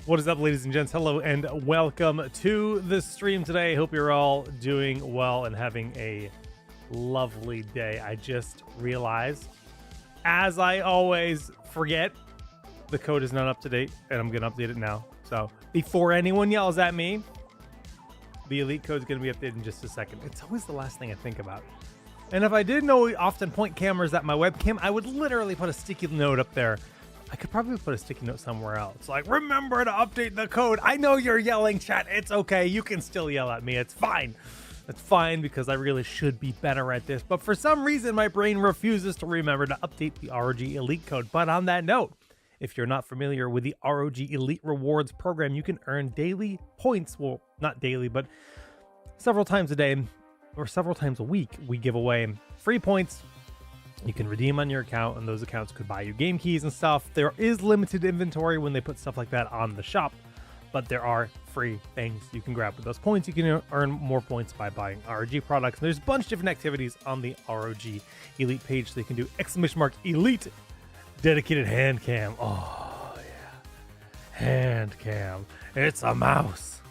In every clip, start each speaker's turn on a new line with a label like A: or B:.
A: What is up, ladies and gents? Hello and welcome to the stream today. Hope you're all doing well and having a lovely day. I just realized, as I always forget, the code is not up to date, and I'm going to update it now. So before anyone yells at me, the elite code is going to be updated in just a second. It's always the last thing I think about. And if I didn't know often point cameras at my webcam, I would literally put a sticky note up there. I could probably put a sticky note somewhere else. Like, remember to update the code. I know you're yelling, chat. It's okay. You can still yell at me. It's fine. It's fine because I really should be better at this. But for some reason, my brain refuses to remember to update the ROG Elite code. But on that note, if you're not familiar with the ROG Elite Rewards program, you can earn daily points. Well, not daily, but several times a day or several times a week, we give away free points you can redeem on your account, and those accounts could buy you game keys and stuff. There is limited inventory when they put stuff like that on the shop, but there are free things you can grab with those points. You can earn more points by buying ROG products. And there's a bunch of different activities on the ROG Elite page. So you can do !Elite dedicated hand cam. Oh yeah, hand cam. It's a mouse.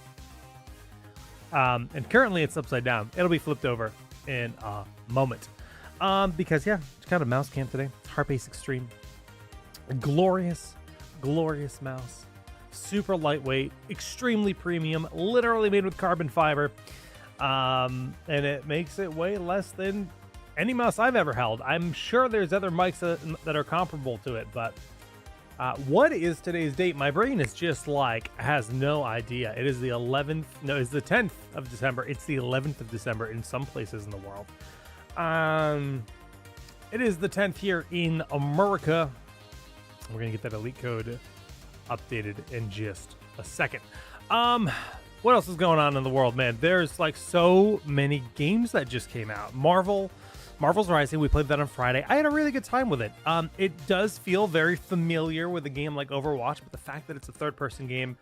A: And currently it's upside down. It'll be flipped over in a moment. Because yeah, it's kind of mouse cam today. Heartbase Extreme. A glorious mouse. Super lightweight, extremely premium, literally made with carbon fiber. And it makes it weigh less than any mouse I've ever held. I'm sure there's other mics that are comparable to it, but what is today's date? My brain is just like, has no idea. It is the 11th. No, it's the 10th of December. It's the 11th of December in some places in the world. It is the 10th here in America. We're gonna get that elite code updated in just a second. What else is going on in the world, man? There's like so many games that just came out. Marvel's Rising, we played that on Friday. I had a really good time with it. It does feel very familiar with a game like Overwatch, but the fact that it's a third-person game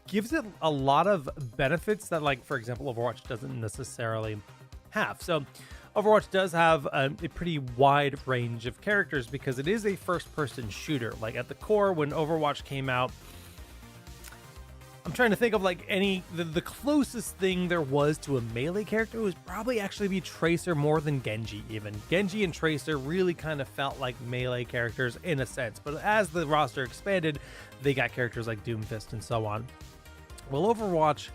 A: gives it a lot of benefits that, like, for example, Overwatch doesn't necessarily have. So Overwatch does have a pretty wide range of characters because it is a first-person shooter. Like, at the core, when Overwatch came out, I'm trying to think of like the closest thing there was to a melee character was probably actually be Tracer more than Genji. Even Genji and Tracer really kind of felt like melee characters in a sense, but as the roster expanded, they got characters like Doomfist and so on. Well, Overwatch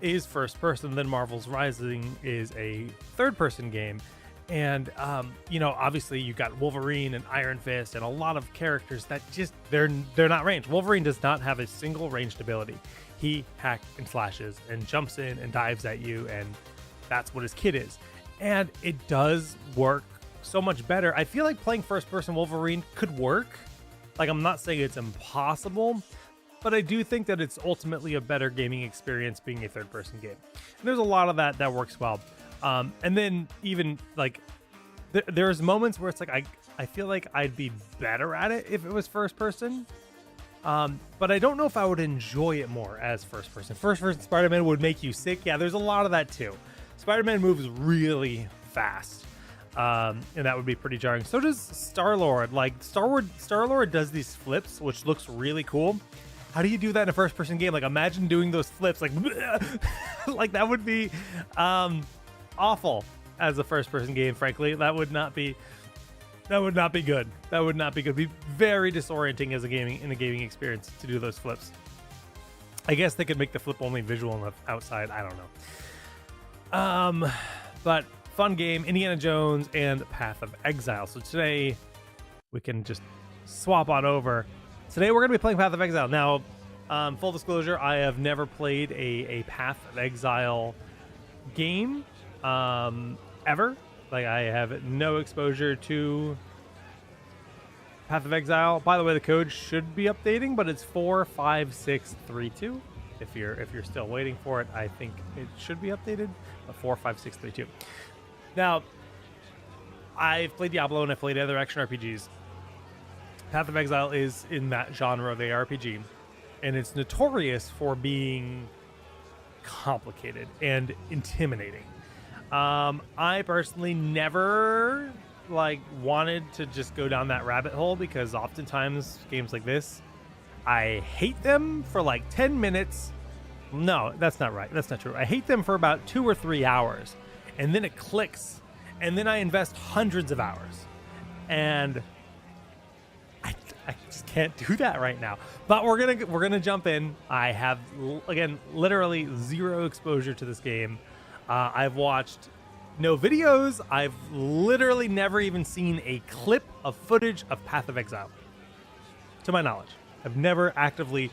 A: is first person, then Marvel's Rising is a third person game. And obviously you got Wolverine and Iron Fist and a lot of characters that just they're not ranged. Wolverine does not have a single ranged ability. He hacks and slashes and jumps in and dives at you, and that's what his kit is. And it does work so much better. I feel like playing first person Wolverine could work. Like, I'm not saying it's impossible, but I do think that it's ultimately a better gaming experience being a third-person game. And there's a lot of that works well. And then even, like, there's moments where it's like, I feel like I'd be better at it if it was first-person. But I don't know if I would enjoy it more as first-person. First-person Spider-Man would make you sick. Yeah, there's a lot of that, too. Spider-Man moves really fast. And that would be pretty jarring. So does Star-Lord. Like, Star-Lord does these flips, which looks really cool. How do you do that in a first-person game? Like, imagine doing those flips. Like, like that would be awful as a first-person game. Frankly, that would not be good. That would not be good. It'd be very disorienting as a gaming experience to do those flips. I guess they could make the flip only visual enough outside. I don't know. But fun game, Indiana Jones and Path of Exile. So today we can just swap on over. Today we're going to be playing Path of Exile. Now, full disclosure, I have never played a Path of Exile game ever. Like, I have no exposure to Path of Exile. By the way, the code should be updating, but it's 45632. If you're still waiting for it, I think it should be updated. But 45632. Now, I've played Diablo and I've played other action RPGs. Path of Exile is in that genre of ARPG, and it's notorious for being complicated and intimidating. I personally never wanted to just go down that rabbit hole because oftentimes games like this I hate them for like 10 minutes. No, that's not right. That's not true. I hate them for about 2 or 3 hours, and then it clicks, and then I invest hundreds of hours, and I just can't do that right now. But we're gonna jump in. I have again literally zero exposure to this game. I've watched no videos. I've literally never even seen a clip of footage of Path of Exile, to my knowledge. I've never actively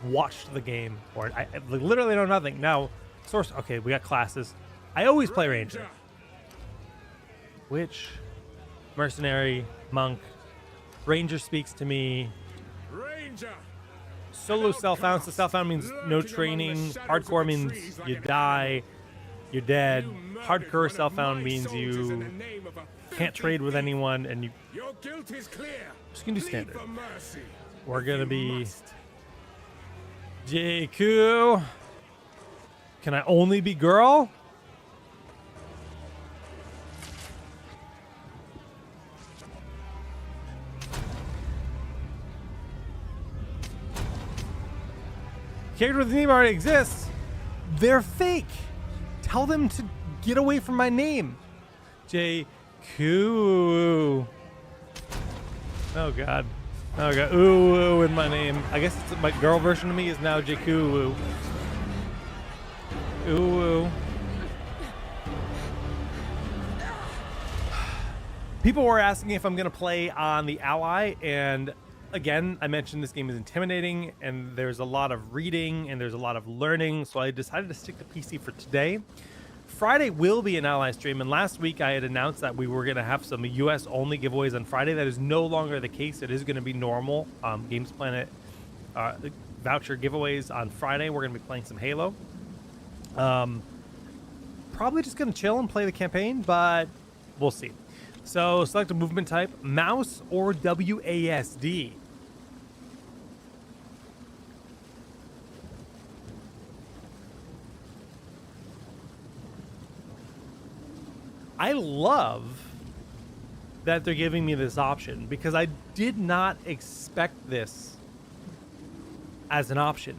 A: watched the game, or I literally know nothing. Now, source. Okay, we got classes. I always play Ranger. Witch, mercenary, monk. Ranger speaks to me.
B: Ranger.
A: Solo self-found. So self-found means no training. Hardcore means you die, you're dead. Hardcore self-found means you can't trade with anyone, and you.
B: Your guilt is clear.
A: Just gonna do standard. We're gonna be JQ. Can I only be girl? Character with the name already exists. They're fake. Tell them to get away from my name. JQ. Oh god. Oh god. Ooh in my name. I guess it's my girl version of me is now JQ. Ooh. People were asking if I'm gonna play on the Ally, and again, I mentioned this game is intimidating, and there's a lot of reading and there's a lot of learning, so I decided to stick to PC for today. Friday will be an Ally stream, and last week I had announced that we were going to have some US only giveaways on Friday. That is no longer the case. It is going to be normal Games Planet voucher giveaways on Friday. We're going to be playing some Halo. Probably just going to chill and play the campaign, but we'll see. So select a movement type, mouse or WASD. I love that they're giving me this option because I did not expect this as an option.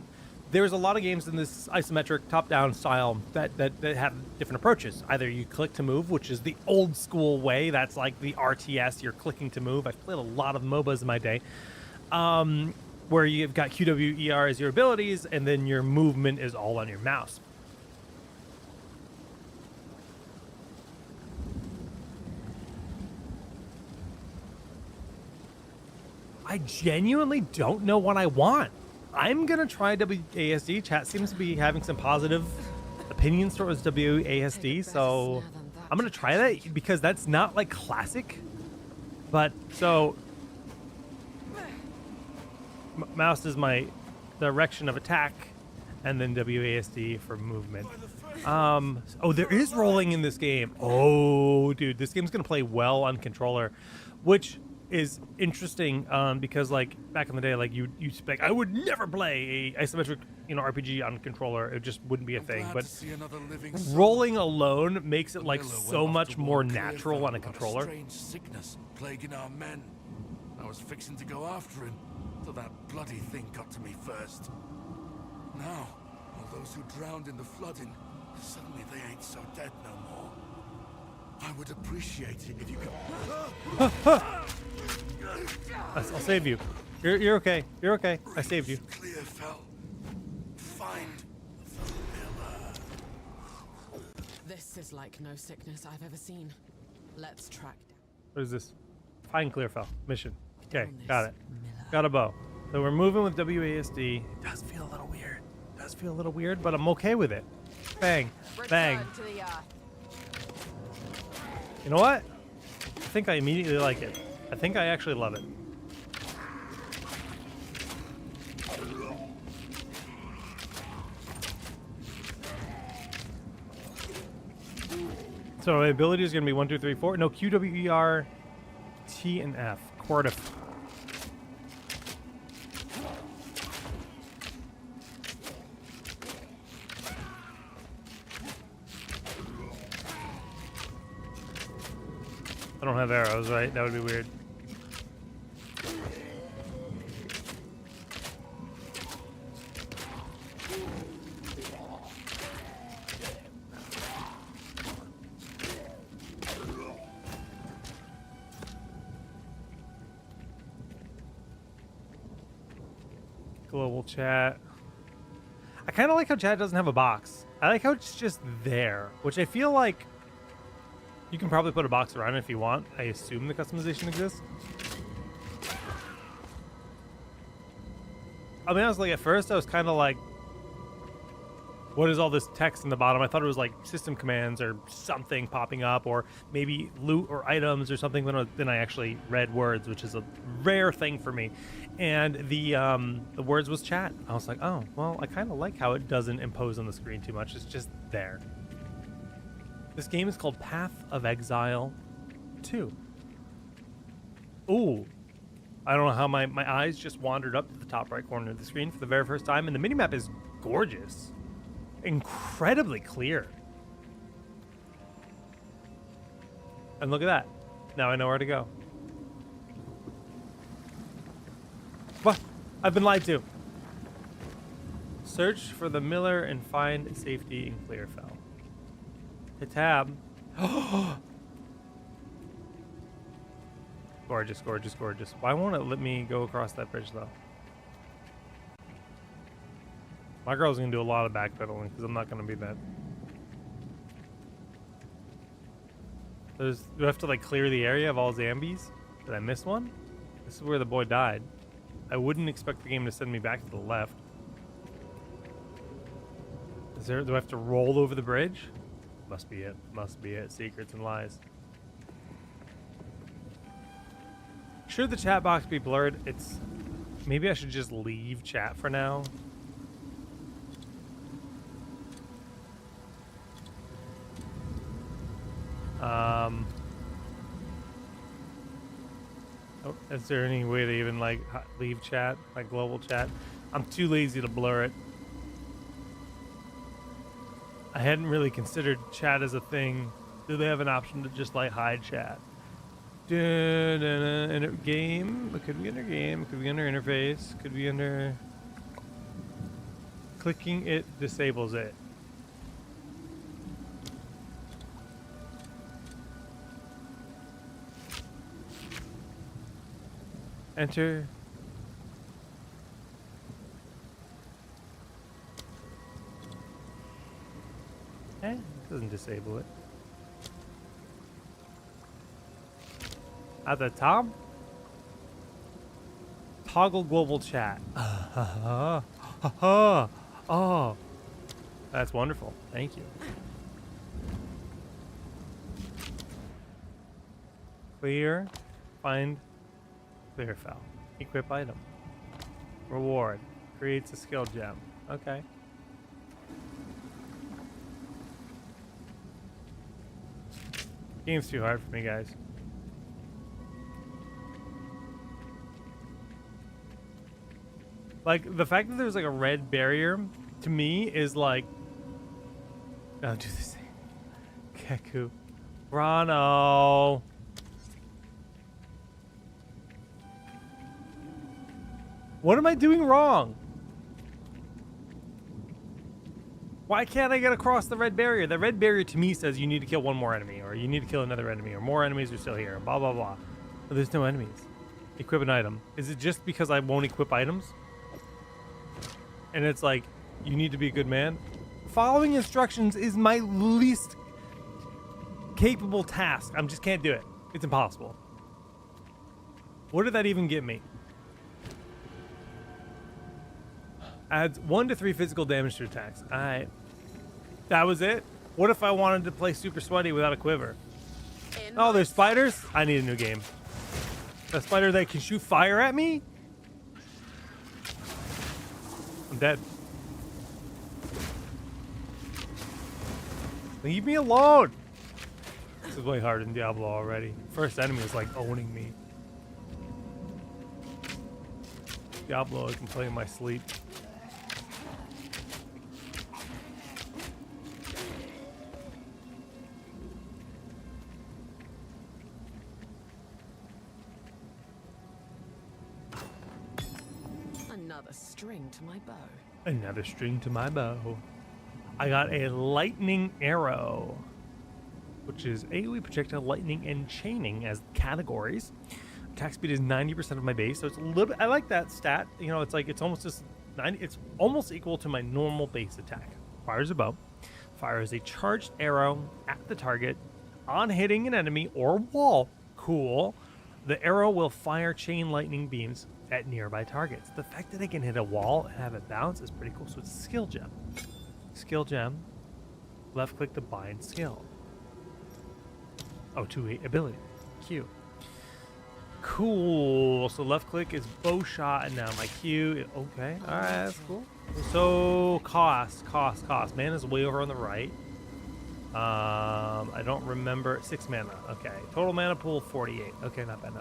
A: There's a lot of games in this isometric top-down style that have different approaches. Either you click to move, which is the old school way. That's like the RTS, you're clicking to move. I've played a lot of MOBAs in my day, where you've got QWER as your abilities, and then your movement is all on your mouse. I genuinely don't know what I want. I'm going to try WASD. Chat seems to be having some positive opinions towards WASD, so I'm going to try that because that's not like classic. But so mouse is my direction of attack, and then WASD for movement. Oh, there is rolling in this game. Oh, dude, this game's going to play well on controller, which is interesting because like back in the day, like you like I would never play a isometric RPG on controller. It just wouldn't be a thing. But rolling alone makes it like so much more natural on a controller.
B: Strange sickness plaguing our men. I was fixing to go after him, till that bloody thing got to me first. Now, all those who drowned in the flooding, suddenly they ain't so dead no more. I would appreciate it if you could.
A: I'll save you. You're okay. You're okay. I saved you.
B: Clear fell. Find the pillar.
C: This is like no sickness I've ever seen. Let's track down.
A: What is this? Find Clearfell mission. Okay, got it. Got a bow. So we're moving with WASD. It does feel a little weird. It does feel a little weird, but I'm okay with it. Bang, bang. You know what? I think I immediately like it. I think I actually love it. So my ability is going to be 1, 2, 3, 4. No, Q, W, E, R, T, and F. Quartif. I don't have arrows, right? That would be weird. Global chat. I kind of like how chat doesn't have a box. I like how it's just there, which I feel like you can probably put a box around it if you want. I assume the customization exists. I mean, honestly, at first I was kind of like, what is all this text in the bottom? I thought it was like system commands or something popping up, or maybe loot or items or something. Then I actually read words, which is a rare thing for me. And the words was chat. I was like, oh, well, I kind of like how it doesn't impose on the screen too much. It's just there. This game is called Path of Exile 2. Ooh. I don't know how my eyes just wandered up to the top right corner of the screen for the very first time. And the minimap is gorgeous. Incredibly clear. And look at that. Now I know where to go. What? I've been lied to. Search for the Miller and find safety in Clearfell. Hit tab. Gorgeous, gorgeous, gorgeous. Why won't it let me go across that bridge though? My girl's gonna do a lot of backpedaling because I'm not gonna be that. Do I have to like clear the area of all zombies? Did I miss one? This is where the boy died. I wouldn't expect the game to send me back to the left. Do I have to roll over the bridge? Must be it. Must be it. Secrets and lies. Should the chat box be blurred? Maybe I should just leave chat for now. Oh, is there any way to even like leave chat, like global chat? I'm too lazy to blur it. I hadn't really considered chat as a thing. Do they have an option to just like hide chat? Game. It could be under game. It could be under interface. Could be under. Clicking it disables it. Enter. It doesn't disable it. At the top, toggle global chat. Oh, that's wonderful. Thank you. Clear, find, clear file. Equip item. Reward. Creates a skill gem. Okay. Game's too hard for me, guys. Like, the fact that there's like a red barrier to me is like, I'll do the same. Keku. Rano. What am I doing wrong? Why can't I get across the red barrier? The red barrier to me says you need to kill one more enemy, or you need to kill another enemy, or more enemies are still here, blah, blah, blah. But there's no enemies. Equip an item. Is it just because I won't equip items? And it's like, you need to be a good man? Following instructions is my least capable task. I just can't do it. It's impossible. What did that even get me? Adds 1 to 3 physical damage to attacks. Alright. That was it? What if I wanted to play super sweaty without a quiver? Oh, there's spiders? I need a new game. A spider that can shoot fire at me? I'm dead. Leave me alone! This is way harder than Diablo already. First enemy is like owning me. Diablo, I can play in my sleep.
C: Another string to my bow.
A: Another string to my bow. I got a lightning arrow, which is AoE projectile, lightning, and chaining as categories. Attack speed is 90% of my base, so it's a little bit. I like that stat. You know, it's like it's almost just It's almost equal to my normal base attack. Fires a bow. Fires a charged arrow at the target on hitting an enemy or wall. Cool. The arrow will fire chain lightning beams at nearby targets. The fact that I can hit a wall and have it bounce is pretty cool. So it's a skill gem. Skill gem. Left click to bind skill. Oh, 2-8 ability. Q. Cool. So left click is bow shot, and now my Q. Okay. All right. That's cool. So cost. Mana's way over on the right. I don't remember. 6 mana. Okay. Total mana pool 48. Okay. Not bad.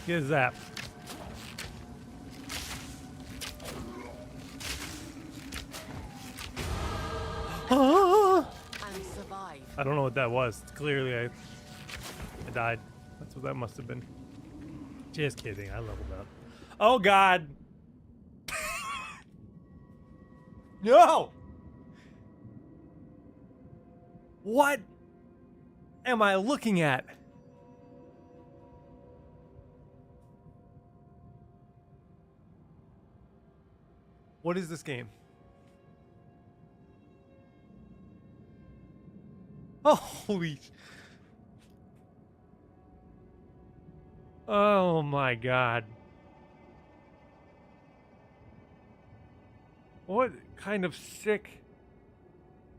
A: Get zap.
C: And survive.
A: I don't know what that was. Clearly, I died. That's what that must have been. Just kidding. I leveled up. Oh, God. No! What am I looking at? What is this game? Oh, holy. Oh my God. What kind of sick,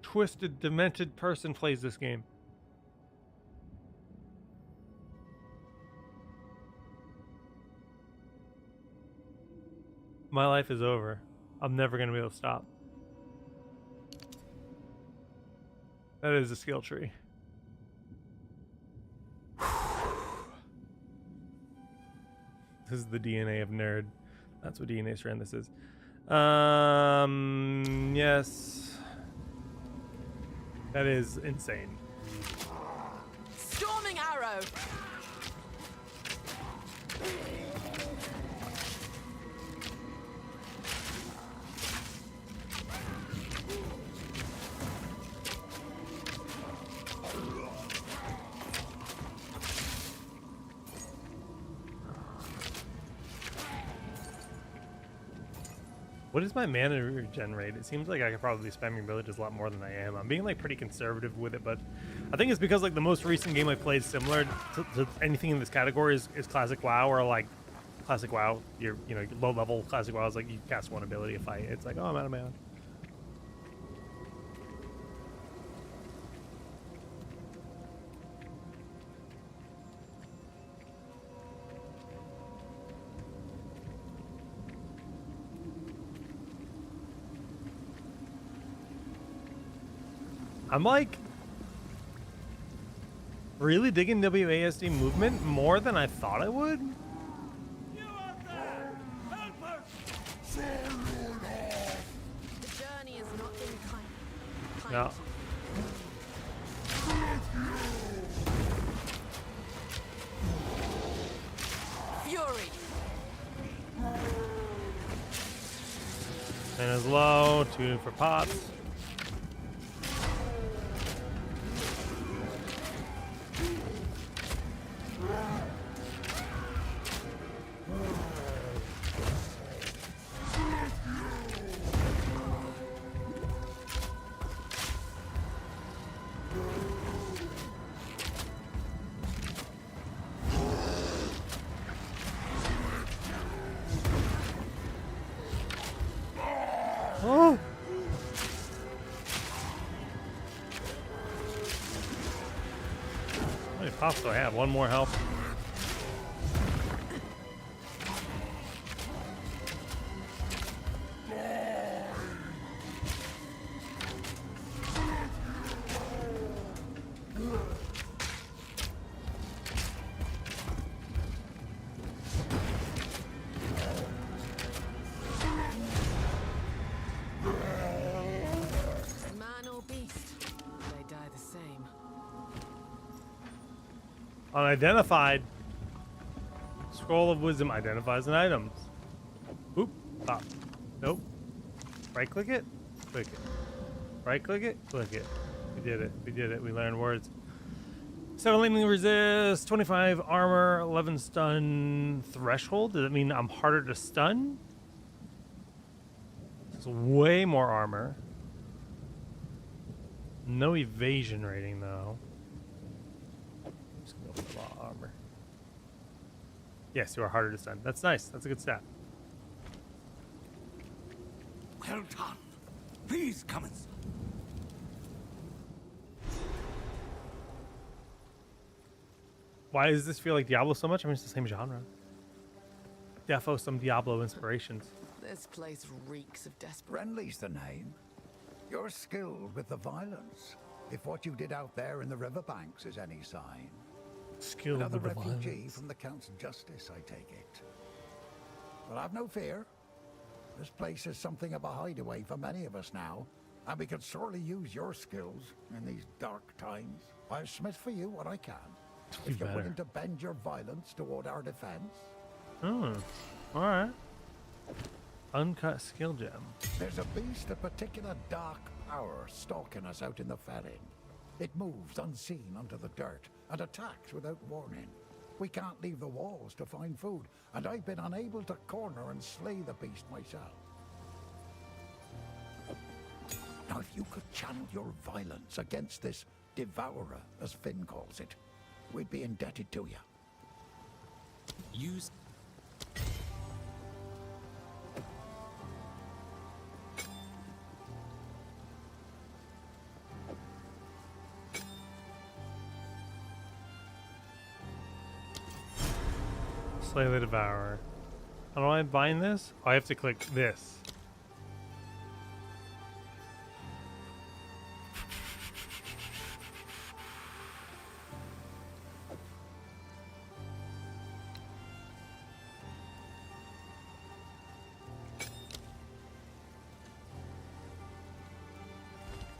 A: twisted, demented person plays this game? My life is over. I'm never going to be able to stop. That is a skill tree. This is the DNA of nerd. That's what DNA strand this is. Yes. That is insane.
C: Storming arrow.
A: What is my mana regen rate? It seems like I could probably be spamming villages a lot more than I am. I'm being like pretty conservative with it, but I think it's because like the most recent game I played similar to anything in this category is Classic WoW, or like Classic WoW, you know, low level Classic WoW is like you cast one ability, a fight. It's like, oh, I'm out of mana. I'm like really digging WASD movement more than I thought I would.
B: You out there! Help us!
C: The journey has not been kind.
A: No.
C: Fury.
A: Mana's low, 2 for pots. Oh! How many pops do I have? One more health.
C: Man or beast, they die the same.
A: Unidentified. Scroll of Wisdom identifies an item. Oop. Pop. Nope. Right click it. Click it. Right click it. Click it. We did it. We did it. We learned words. 7 lightning resist, 25 armor, 11 stun threshold. Does that mean I'm harder to stun? It's way more armor. No evasion rating though. Just go for raw armor. Yes, you are harder to stun. That's nice. That's a good stat.
B: Well done. Please come and...
A: Why does this feel like Diablo so much? I mean, it's the same genre. Defo some Diablo inspirations.
C: This place reeks of desperation.
D: Friendly's the name. You're skilled with the violence. If what you did out there in the riverbanks is any sign.
A: Skilled
D: Another
A: with the
D: refugee
A: violence.
D: from the Count's justice, I take it. Well, have no fear. This place is something of a hideaway for many of us now, and we could sorely use your skills in these dark times. I'll smith for you what I can. If you're willing to bend your violence toward our defense.
A: Hmm. Alright. Uncut skill gem.
D: There's a beast of particular dark power stalking us out in the felling. It moves unseen under the dirt and attacks without warning. We can't leave the walls to find food, and I've been unable to corner and slay the beast myself. Now, if you could channel your violence against this devourer, as Finn calls it, we'd be indebted to you.
E: Use.
A: Slay the Devourer. How do I bind this? Oh, I have to click this.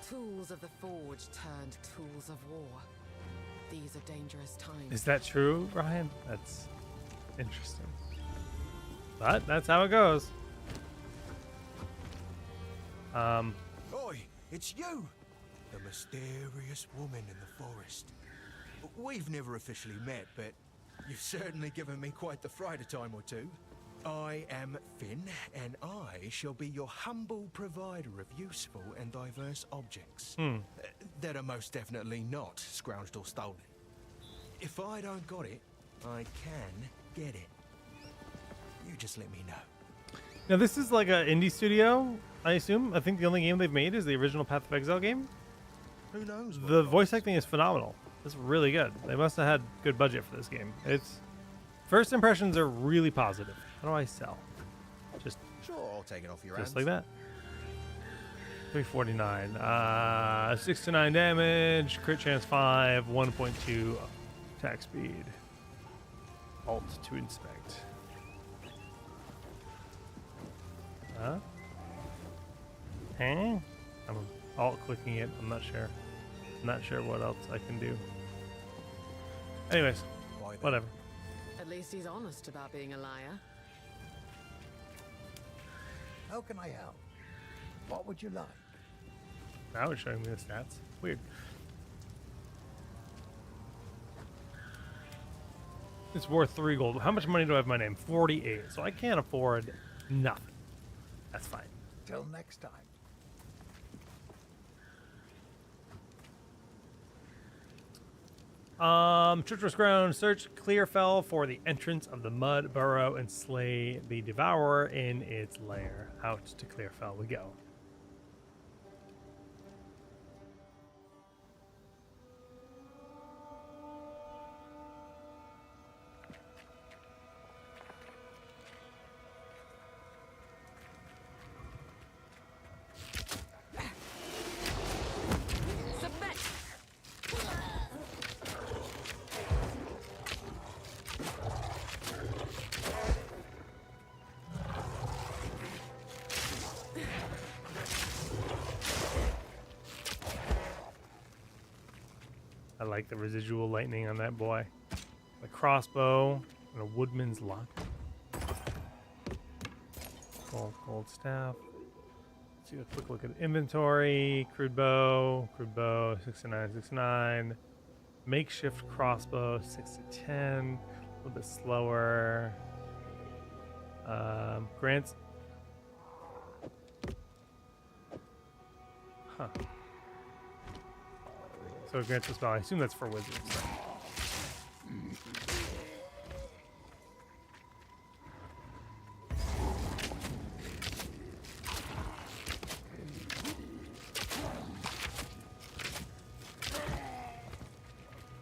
C: Tools of the forge turned tools of war. These are dangerous times.
A: Is that true, Ryan? That's interesting. But that's how it goes.
E: Oi, it's you! The mysterious woman in the forest. We've never officially met, but you've certainly given me quite the fright a time or two. I am Finn, and I shall be your humble provider of useful and diverse objects that are most definitely not scrounged or stolen. If I don't got it, I can get it. You just let me know.
A: Now this is like an indie studio, I assume. I think the only game they've made is the original Path of Exile game.
E: Who knows? what
A: The
E: lies-
A: voice acting is phenomenal. It's really good. They must have had good budget for this game. It's first impressions are really positive. How do I sell? Just
E: Sure, I'll take it off your
A: just
E: hands.
A: like that. 349. 6 to 9 damage, crit chance 5, 1.2 attack speed. Alt to inspect. Huh? Huh? I'm alt clicking it. I'm not sure. I'm not sure what else I can do. Anyways,
E: Why then?
A: whatever.
C: At least he's honest about being a liar.
D: How can I help? What would you like?
A: Now it's showing me the stats. Weird. It's worth 3 gold. How much money do I have in my name? 48. So I can't afford nothing. That's fine.
D: Till next time.
A: Treacherous ground. Search Clearfell for the entrance of the mud burrow and slay the devourer in its lair. Out to Clearfell we go.
C: Submit!
A: I like the residual lightning on that boy. A crossbow and a woodman's lock. Gold staff. Let's do a quick look at inventory. Crude bow, 69, 69. Makeshift crossbow, 6 to 10, a little bit slower. Grants. Huh. So it grants a spell. I assume that's for wizards.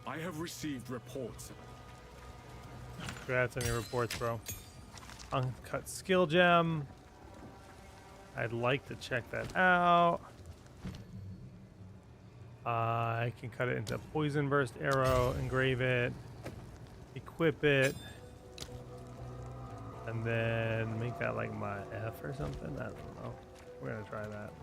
F: I have received reports.
A: Congrats on your reports, bro. Uncut skill gem. I'd like to check that out. I can cut it into poison burst arrow, engrave it, equip it, and then make that like my F or something. I don't know. We're gonna try that.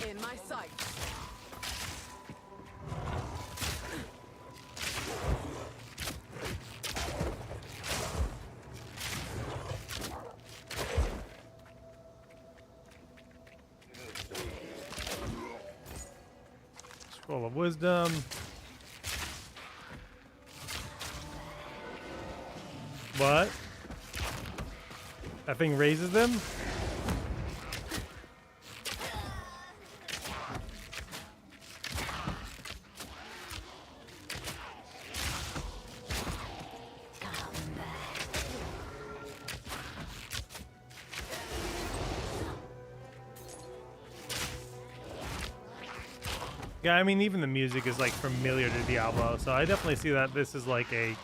C: In my sight.
A: Scroll of wisdom. What? That thing raises them? Yeah, I mean, even the music is like familiar to Diablo, so I definitely see that this is like a,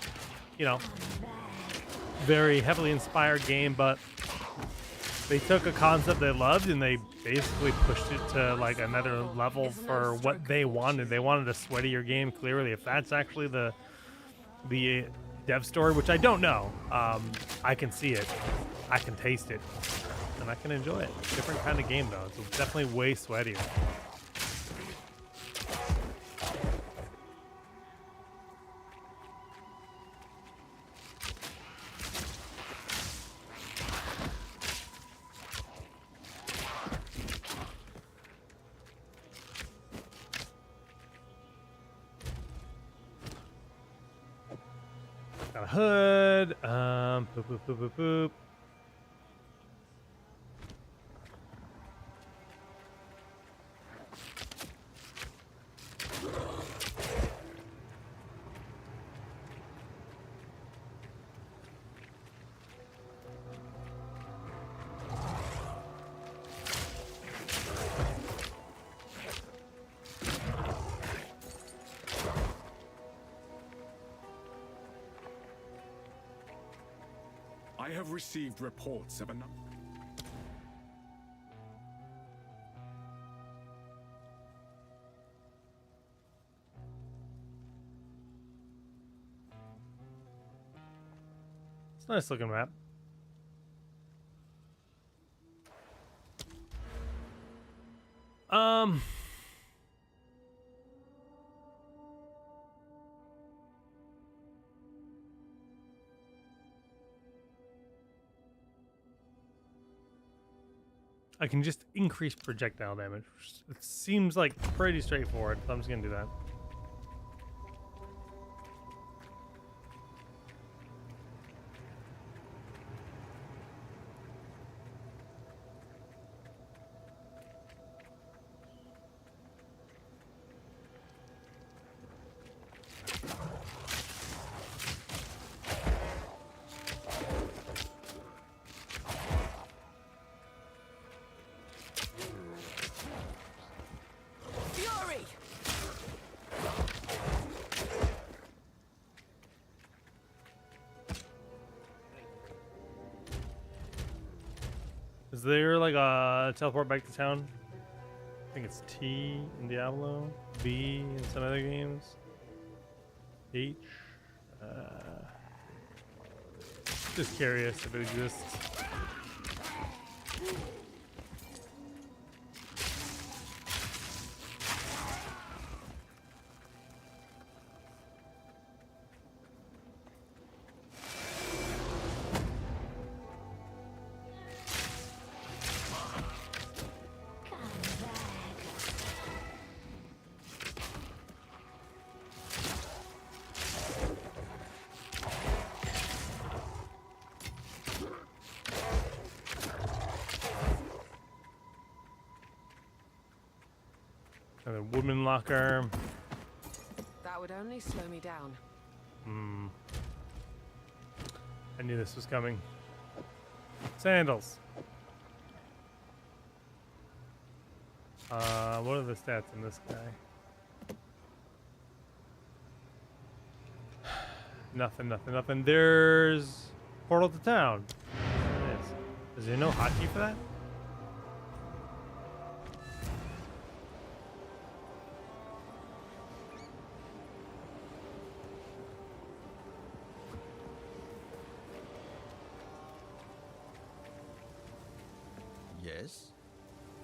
A: you know, very heavily inspired game, but they took a concept they loved and they basically pushed it to like another level for what they wanted. They wanted a sweatier game, clearly. If that's actually the dev story, which I don't know, I can see it, I can taste it, and I can enjoy it. Different kind of game, though. It's definitely way sweatier. Got a hood. Boop, boop, boop, boop, boop.
F: I have received reports of a number.
A: It's a nice looking map. I can just increase projectile damage. It seems like pretty straightforward, so I'm just gonna do that. Is there like a teleport back to town? I think it's T in Diablo, B in some other games, H. Just curious if it exists. Another woodman locker.
C: That would only slow me down.
A: I knew this was coming. Sandals. What are the stats in this guy? Nothing. There's portal to town. There it is. Is there no hotkey for that?
E: Yes?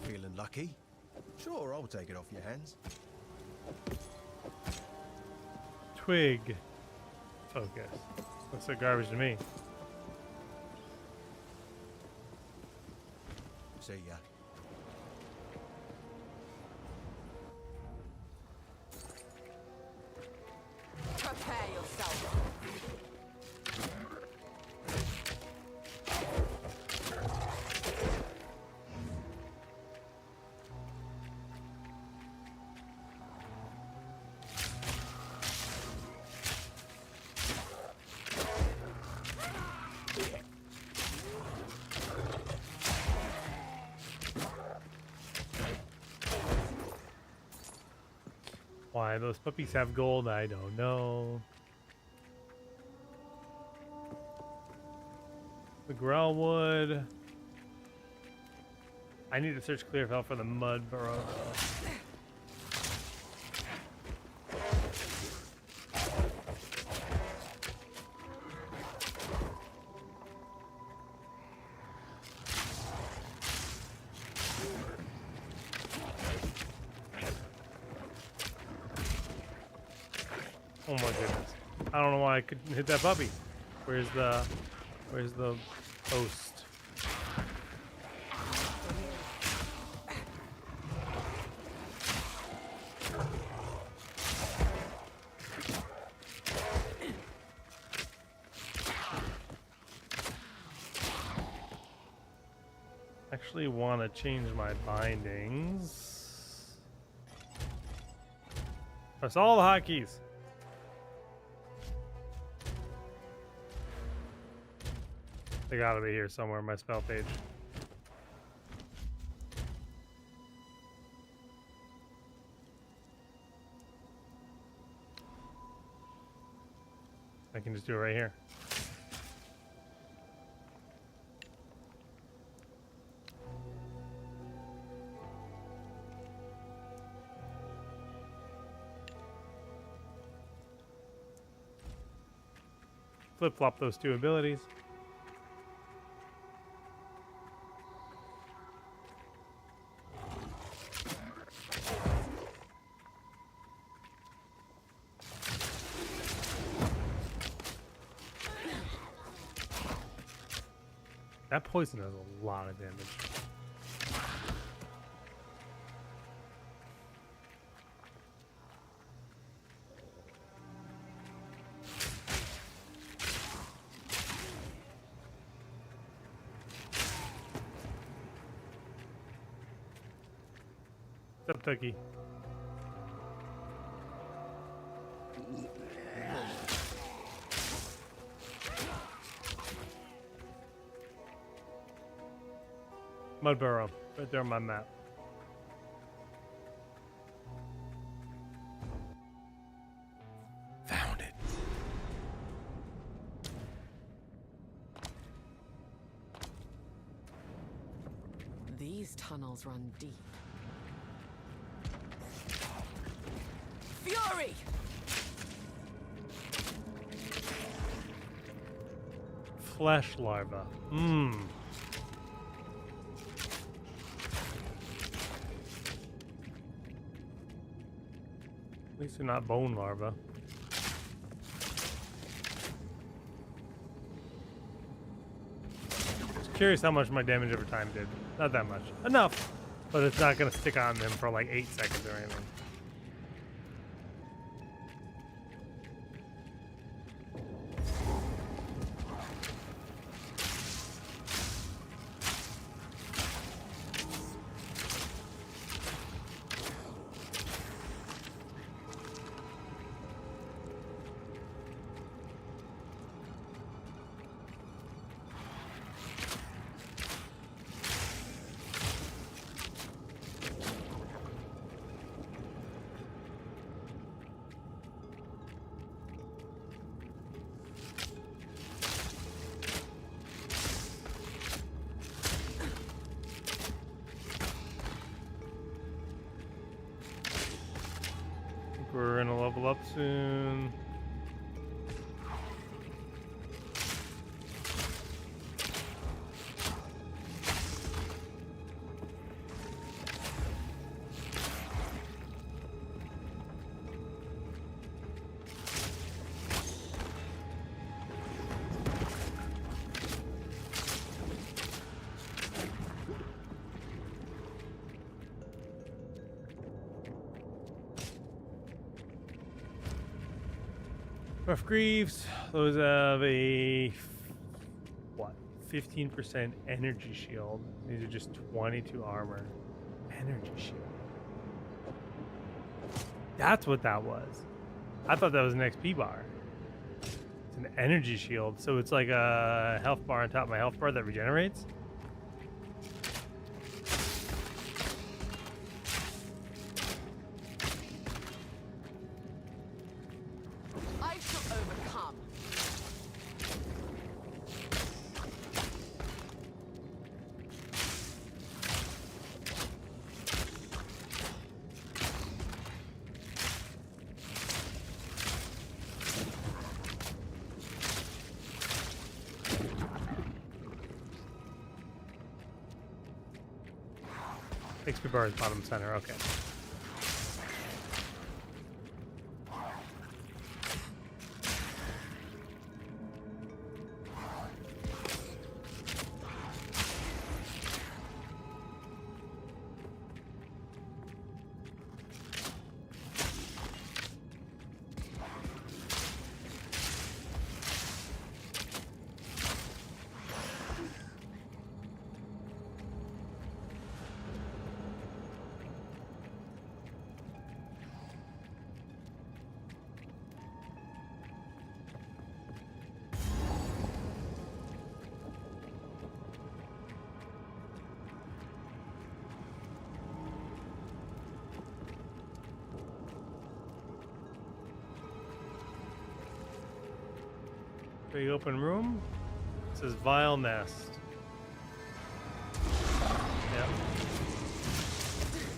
E: Feeling lucky? Sure, I'll take it off your hands.
A: Twig. Focus. Looks like garbage to me.
E: See ya.
C: Prepare yourself.
A: Why those puppies have gold, I don't know. The Growlwood. I need to search Clearfell for the mud burrow. Oh my goodness. I don't know why I couldn't hit that puppy. Where's the post? Actually want to change my bindings. Press all the hotkeys. They gotta be here somewhere in my spell page. I can just do it right here. Flip-flop those two abilities. That poison does a lot of damage. What's up, Tookie? Mud burrow, right there on my map. Found it.
C: These tunnels run deep. Fury!
A: Flesh larva. Hmm. At least they're not bone larva. Just curious how much my damage over time did. Not that much. Enough, but it's not gonna stick on them for like 8 seconds or anything. We're gonna level up soon. Rough Greaves, those have a, what, 15% energy shield. These are just 22 armor. Energy shield. That's what that was. I thought that was an XP bar. It's an energy shield, so it's like a health bar on top of my health bar that regenerates.
C: I shall overcome.
A: XP bar is bottom center, okay. Big open room. It says Vile Nest. Yep.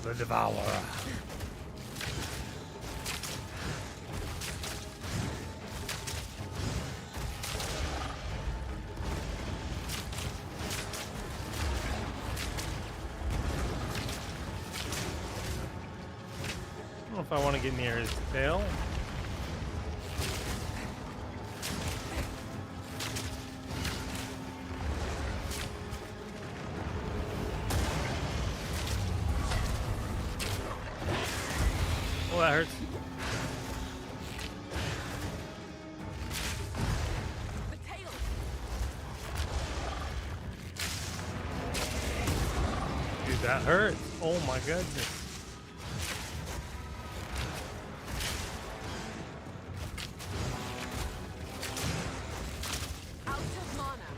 A: The Devourer. I don't know if I want to get near his tail. Oh, that hurts.
C: The tail.
A: Dude, that hurts. Oh my goodness.
C: Out of mana.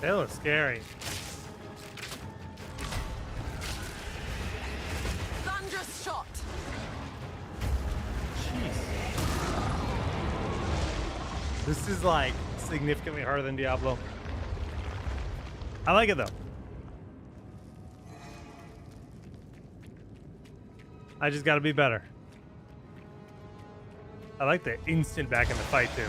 A: They look scary.
C: Thunderous shot.
A: Jeez. This is like significantly harder than Diablo. I like it though. I just gotta be better. I like the instant back in the fight too.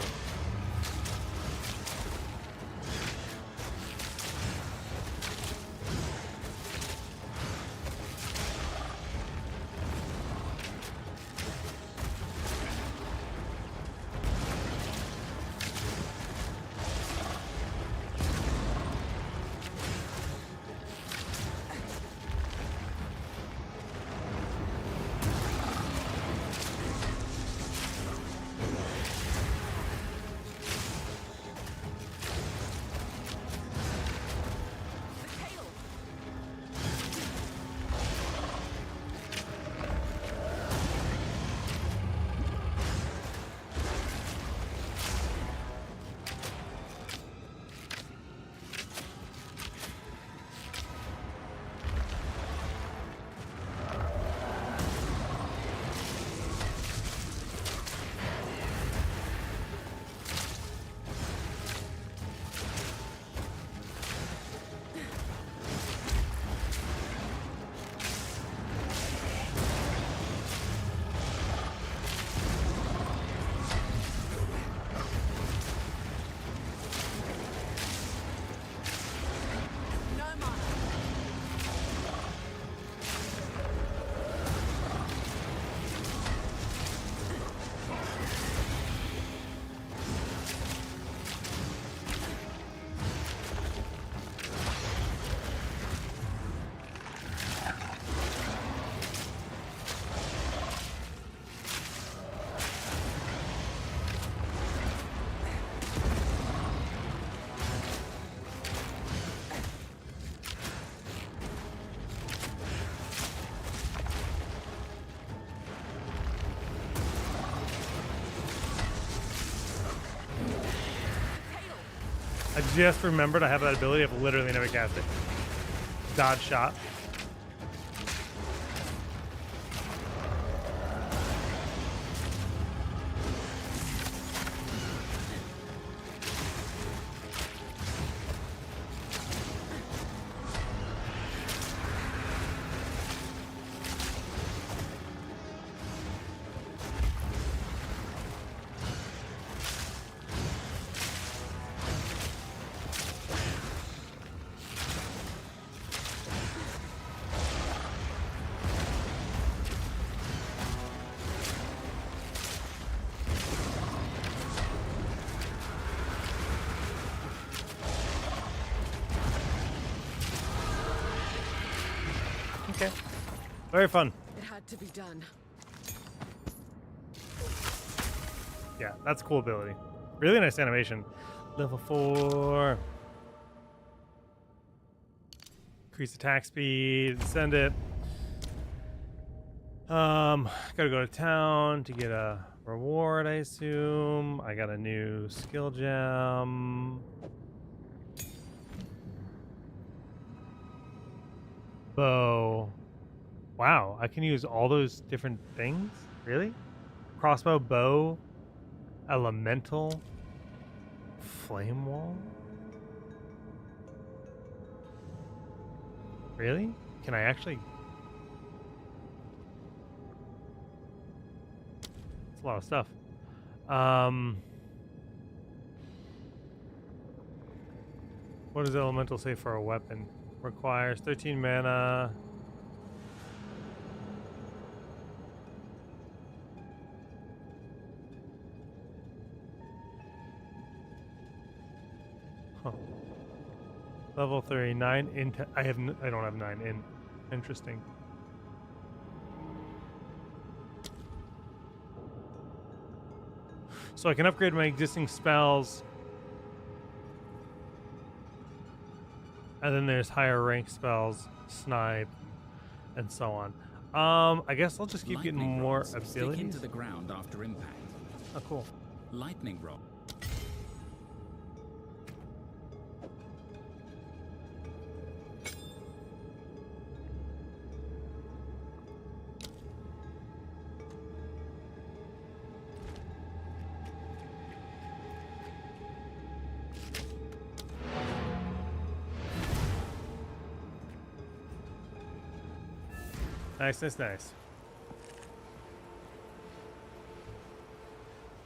A: I just remembered I have that ability. I've literally never cast it. Dodge shot. Okay. Very fun.
C: It had to be done.
A: Yeah, that's a cool ability. Really nice animation. Level 4. Increase attack speed. Send it. Gotta go to town to get a reward, I assume. I got a new skill gem. Bow. Wow, I can use all those different things? Really? Crossbow, bow, elemental, flame wall? Really? Can I actually? It's a lot of stuff. What does elemental say for a weapon? Requires 13 mana. Huh. Level 3, 9 in. I don't have 9 in. Interesting. So I can upgrade my existing spells. And then there's higher rank spells, snipe, and so on. I guess I'll just keep getting more abilities.
G: Stick into the ground after impact.
A: Oh, cool.
G: Lightning rod.
A: Nice, nice, nice.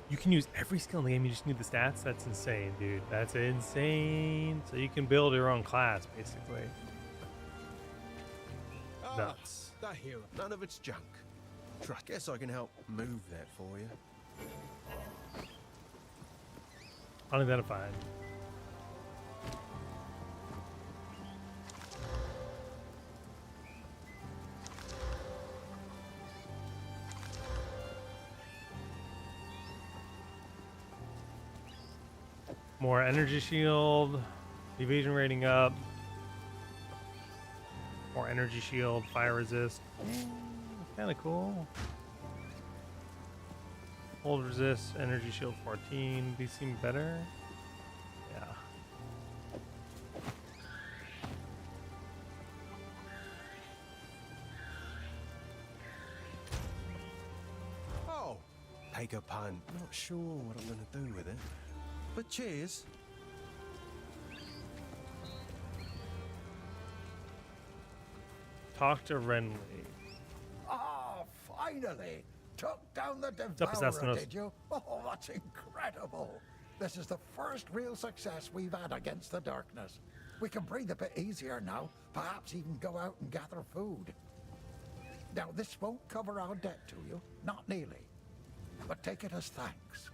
A: You can use every skill in the game. You just need the stats. That's insane, dude. That's insane. So you can build your own class, basically. Nuts.
E: That hero. None of it's junk. Guess I can help move that for you.
A: Unidentified. More energy shield, evasion rating up. More energy shield, fire resist. Kind of cool. Hold resist, energy shield 14. These seem better. Yeah.
E: Oh, take a punt. Not sure what I'm gonna do with it. But cheers.
A: Talk to Renly.
D: Ah, finally! Took down the
A: up,
D: Devourer,
A: Assassinos?
D: did you? Oh, that's incredible! This is the first real success we've had against the darkness. We can breathe a bit easier now, perhaps even go out and gather food. Now, this won't cover our debt to you, not nearly. But take it as thanks.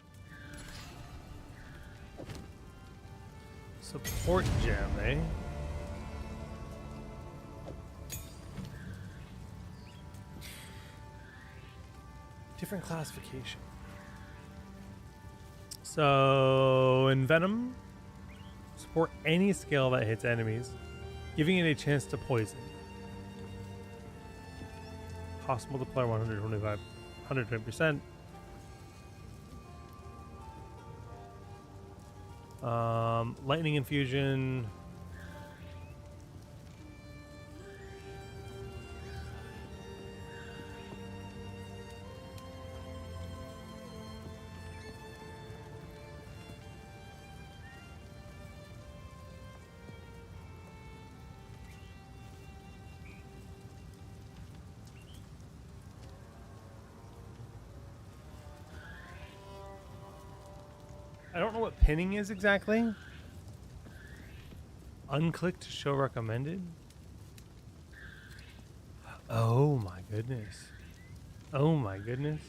A: Support gem, eh? Different classification. So in Venom, support any skill that hits enemies, giving it a chance to poison. Cost multiplier 125, 120%. Lightning infusion. I don't know what pinning is exactly. Unclick to show recommended. Oh my goodness. Oh my goodness.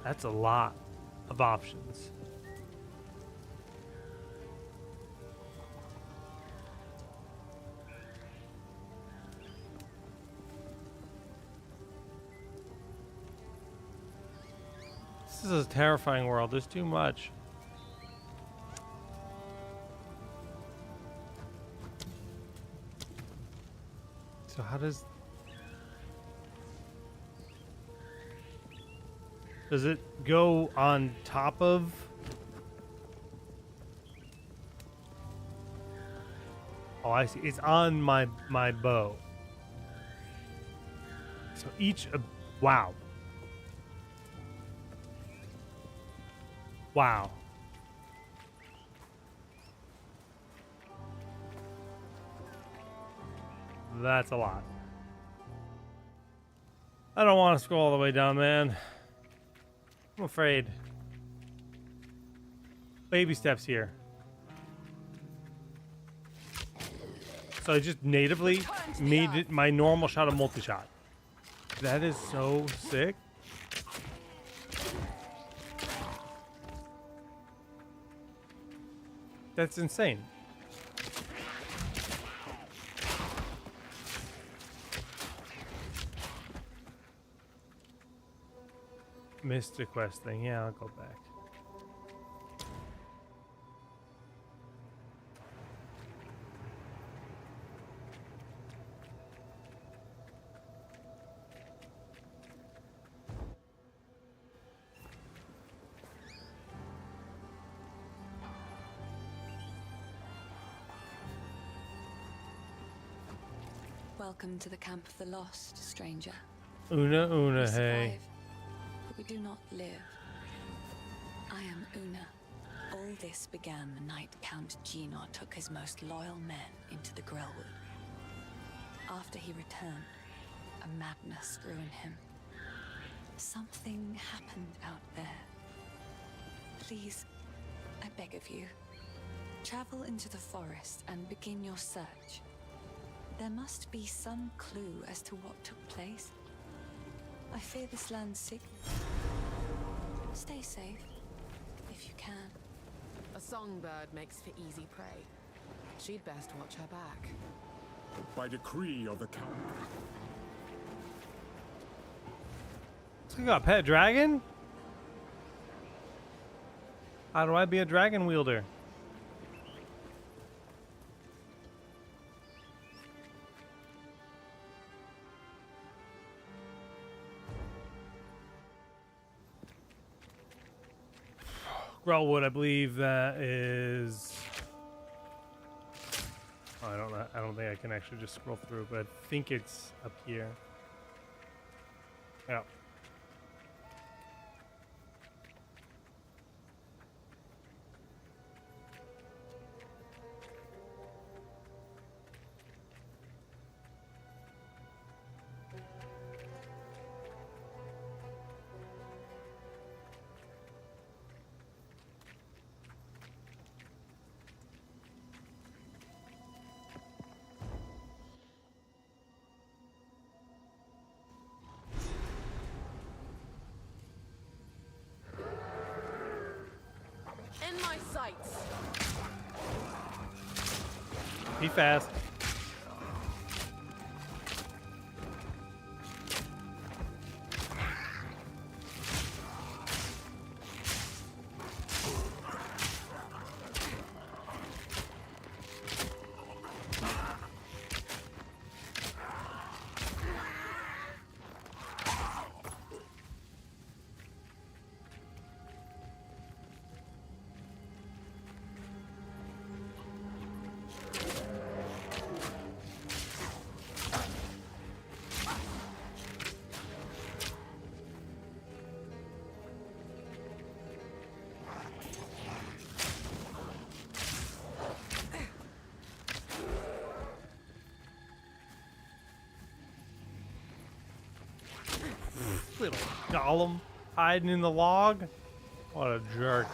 A: That's a lot of options. This is a terrifying world. There's too much. So how does it go on top of? Oh, I see. It's on my bow. So each wow. Wow. That's a lot. I don't want to scroll all the way down, man. I'm afraid. Baby steps here. So I just natively made it my normal shot of multi-shot. That is so sick. That's insane. Missed the quest thing. Yeah, I'll go back.
H: Welcome to the Camp of the Lost, stranger.
A: Una,
H: We
A: hey.
H: survive, but we do not live. I am Una. All this began the night Count Gino took his most loyal men into the Grellwood. After he returned, a madness grew in him. Something happened out there. Please, I beg of you, travel into the forest and begin your search. There must be some clue as to what took place. I fear this land's sick. Stay safe, if you can.
C: A songbird makes for easy prey. She'd best watch her back.
F: By decree of the Count.
A: So you got a pet dragon? How do I be a dragon wielder? Grellwood, I believe that is. Oh, I don't know. I don't think I can actually just scroll through, but I think it's up here. Yeah.
C: In my sights.
A: Be fast. Little golem hiding in the log. What a jerk.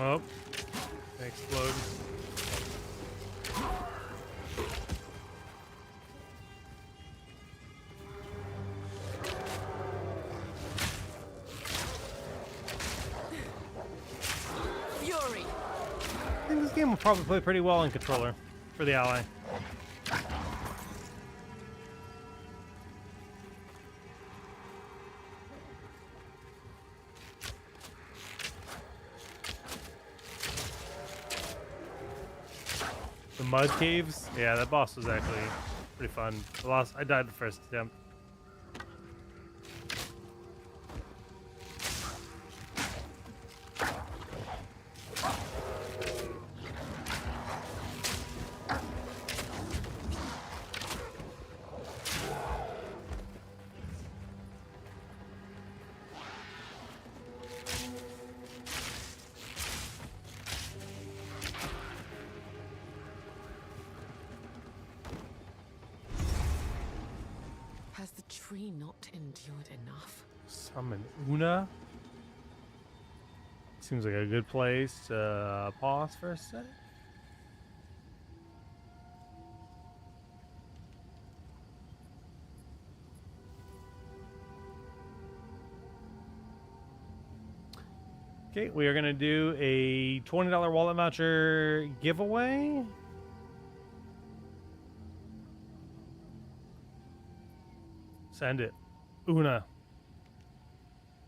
A: Oh, explode.
C: Fury.
A: I think this game will probably play pretty well in controller for the ally. The mud caves, yeah, that boss was actually pretty fun. I died the first attempt.
C: Has the tree not endured enough?
A: Summon Una. Seems like a good place to pause for a sec. Okay, we are going to do a $20 wallet voucher giveaway. Send it. Una.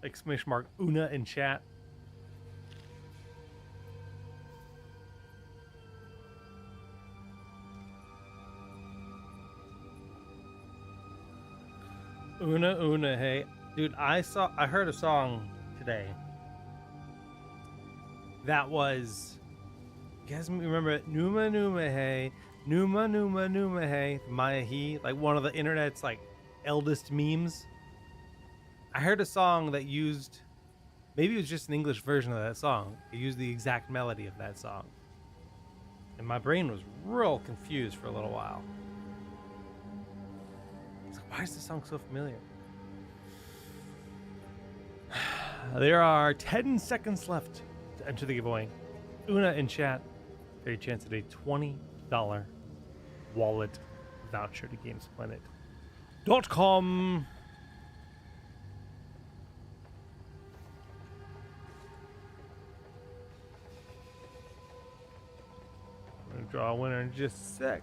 A: Exclamation mark Una in chat. Una, hey. Dude, I heard a song today that was, you guys remember it? Numa Numa Hey, Numa Numa Numa Hey, Maya He, like one of the internet's like eldest memes. I heard a song that used, maybe it was just an English version of that song. It used the exact melody of that song. And my brain was real confused for a little while. It's like, why is this song so familiar? There are 10 seconds left to enter the giveaway. Una in chat for your chance at a $20 wallet voucher to GamesPlanet.com. I'm going to draw a winner in just a sec.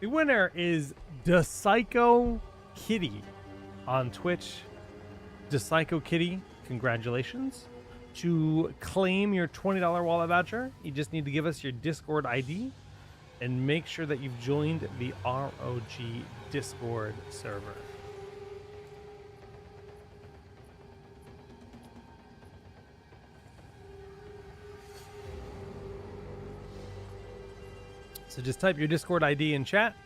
A: The winner is DePsycho Kitty on Twitch. DePsycho Kitty, congratulations. To claim your $20 wallet voucher, you just need to give us your Discord ID and make sure that you've joined the ROG Discord server. So just type your Discord ID in chat,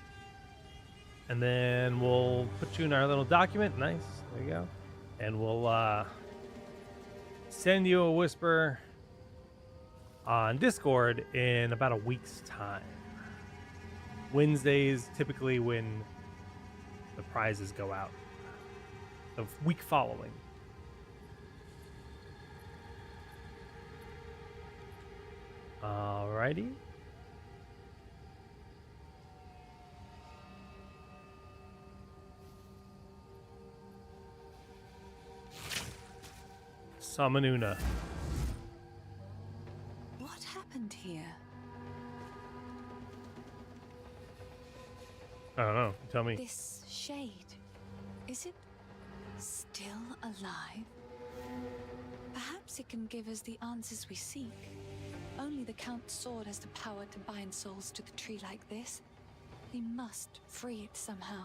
A: and then we'll put you in our little document. Nice, there you go. And we'll send you a whisper on Discord in about a week's time. Wednesdays typically when the prizes go out. The week following. Alrighty. Summon Una.
H: What happened here?
A: I don't know. Tell me.
H: This shade, is it still alive? Perhaps it can give us the answers we seek. Only the Count's sword has the power to bind souls to the tree like this. We must free it somehow.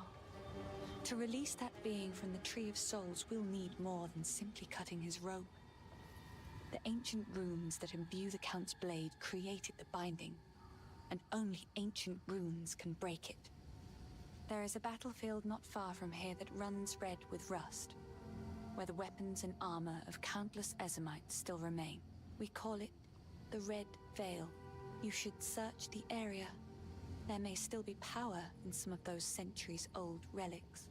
H: To release that being from the Tree of Souls, we'll need more than simply cutting his robe. The ancient runes that imbue the Count's blade created the binding, and only ancient runes can break it. There is a battlefield not far from here that runs red with rust, where the weapons and armor of countless Ezamites still remain. We call it the Red Veil. You should search the area. There may still be power in some of those centuries-old relics.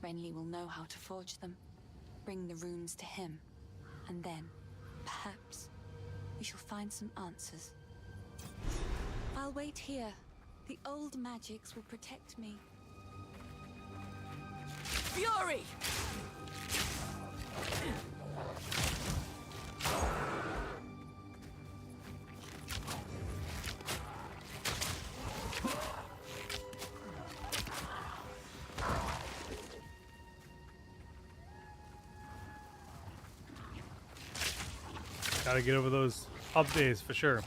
H: Renly will know how to forge them. Bring the runes to him, and then, perhaps, we shall find some answers. I'll wait here. The old magics will protect me.
C: Fury!
A: Gotta get over those up days for sure.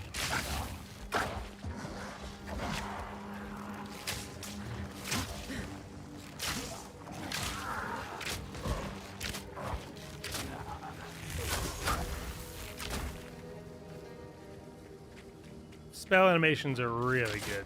A: Spell animations are really good.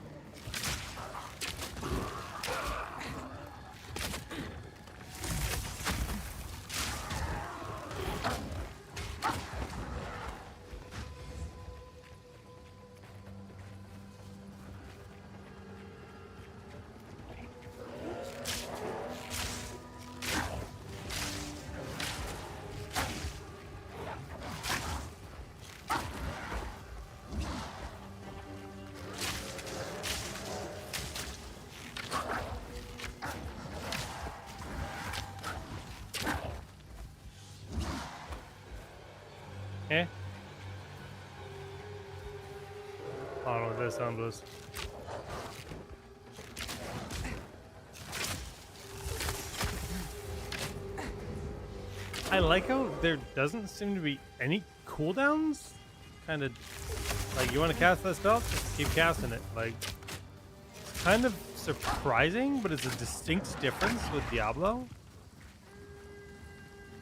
A: Eh? this Soundless. I like how there doesn't seem to be any cooldowns. Kind of like, you want to cast that spell, just keep casting it. Like, it's kind of surprising, but it's a distinct difference with Diablo.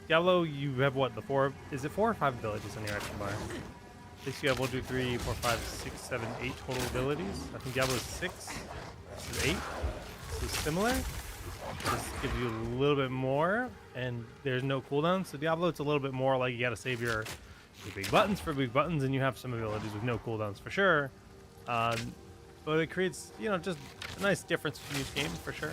A: Diablo, you have what, the 4, is it 4 or 5 abilities on your action bar? At least you have 1, 2, 3, 4, 5, 6, 7, 8 total abilities. I think Diablo is 6. This is 8. So similar. This gives you a little bit more, and there's no cooldown. So Diablo, it's a little bit more like you got to save your big buttons for big buttons, and you have some abilities with no cooldowns for sure. But it creates, you know, just a nice difference from each game for sure.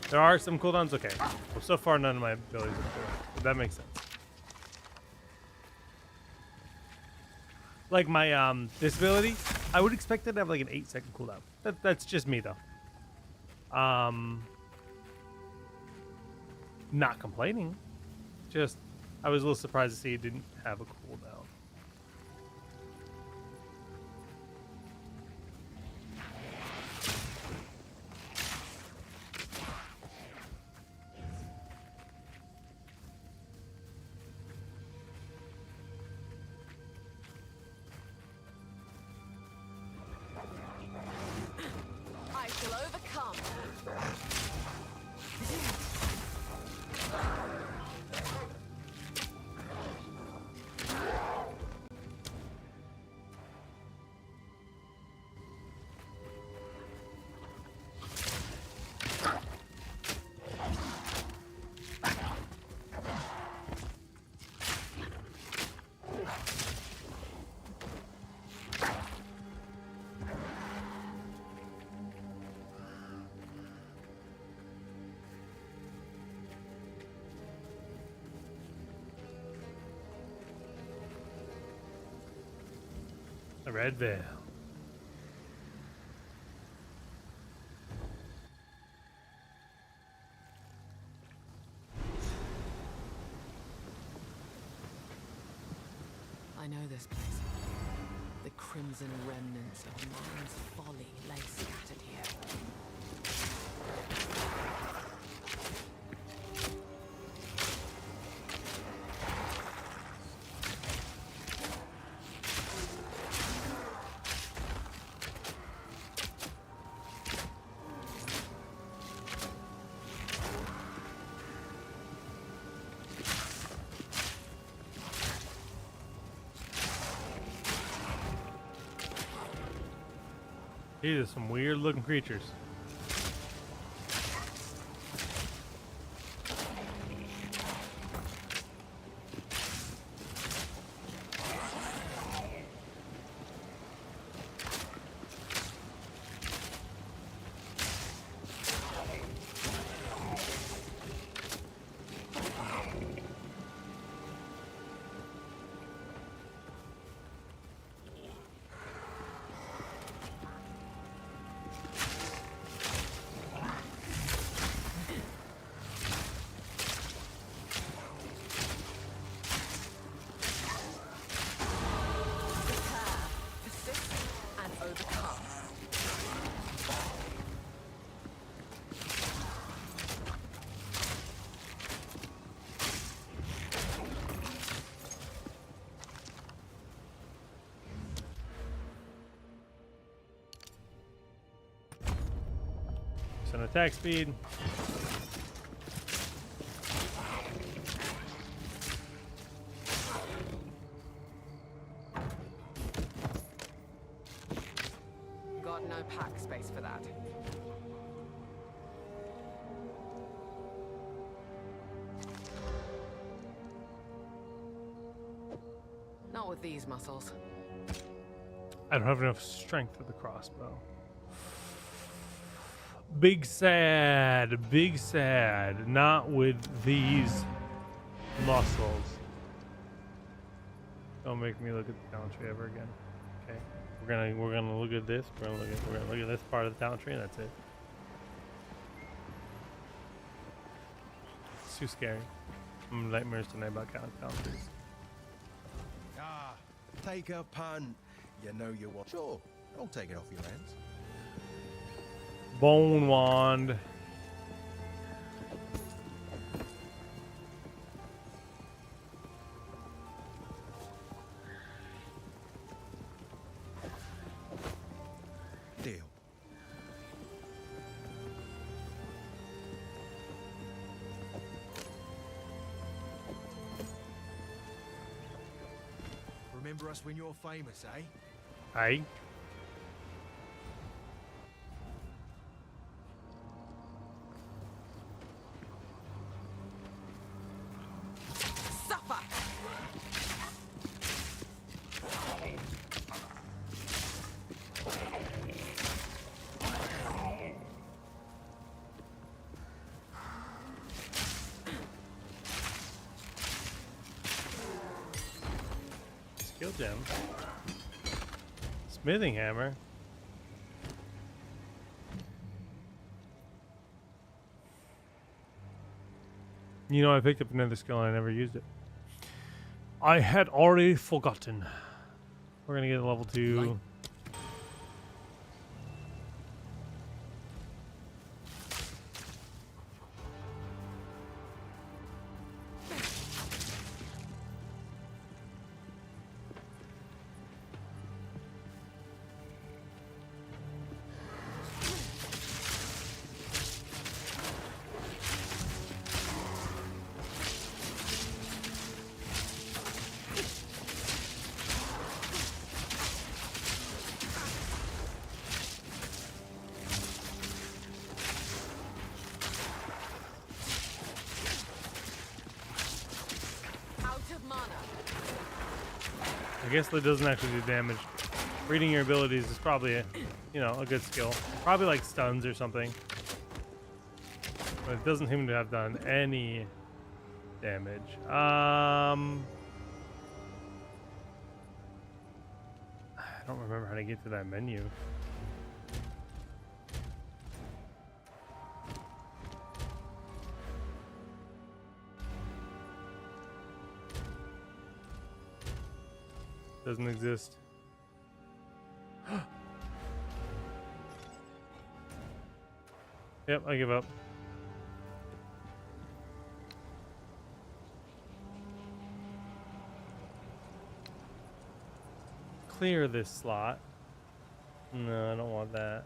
A: There are some cooldowns. Okay. Well, so far none of my abilities are cool. But that makes sense. Like my this ability, I would expect it to have like an 8-second cooldown. That's just me though. Not complaining. Just I was a little surprised to see it didn't have a cooldown.
C: I shall overcome. The Red Veil. I know this place. The crimson remnants of man's folly lay scattered here.
A: These are some weird looking creatures.
C: Persist and overcome.
A: Some attack speed.
C: Got no pack space for that. Not with these muscles.
A: I don't have enough strength for the crossbow. Big sad, big sad. Not with these muscles. Don't make me look at the talent tree ever again. Okay, we're gonna look at this. We're gonna look at this part of the talent tree, and that's it. It's too scary. I'm nightmares tonight about talent trees.
E: Ah, take a punt. You know you want. Sure, I'll take it off your hands.
A: Bone wand.
E: Deal. Remember us when you're famous, eh?
A: Aye.
C: Suffer!
A: Skill gem. Smithing hammer. You know, I picked up another skill and I never used it. I had already forgotten. We're gonna get a level 2.
C: Out of mana.
A: I guess that doesn't actually do damage. Reading your abilities is probably a, a good skill. Probably like stuns or something. But it doesn't seem to have done any damage. I don't remember how to get to that menu. Doesn't exist. Yep, I give up. Clear this slot. No, I don't want that.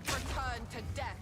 C: Return to death.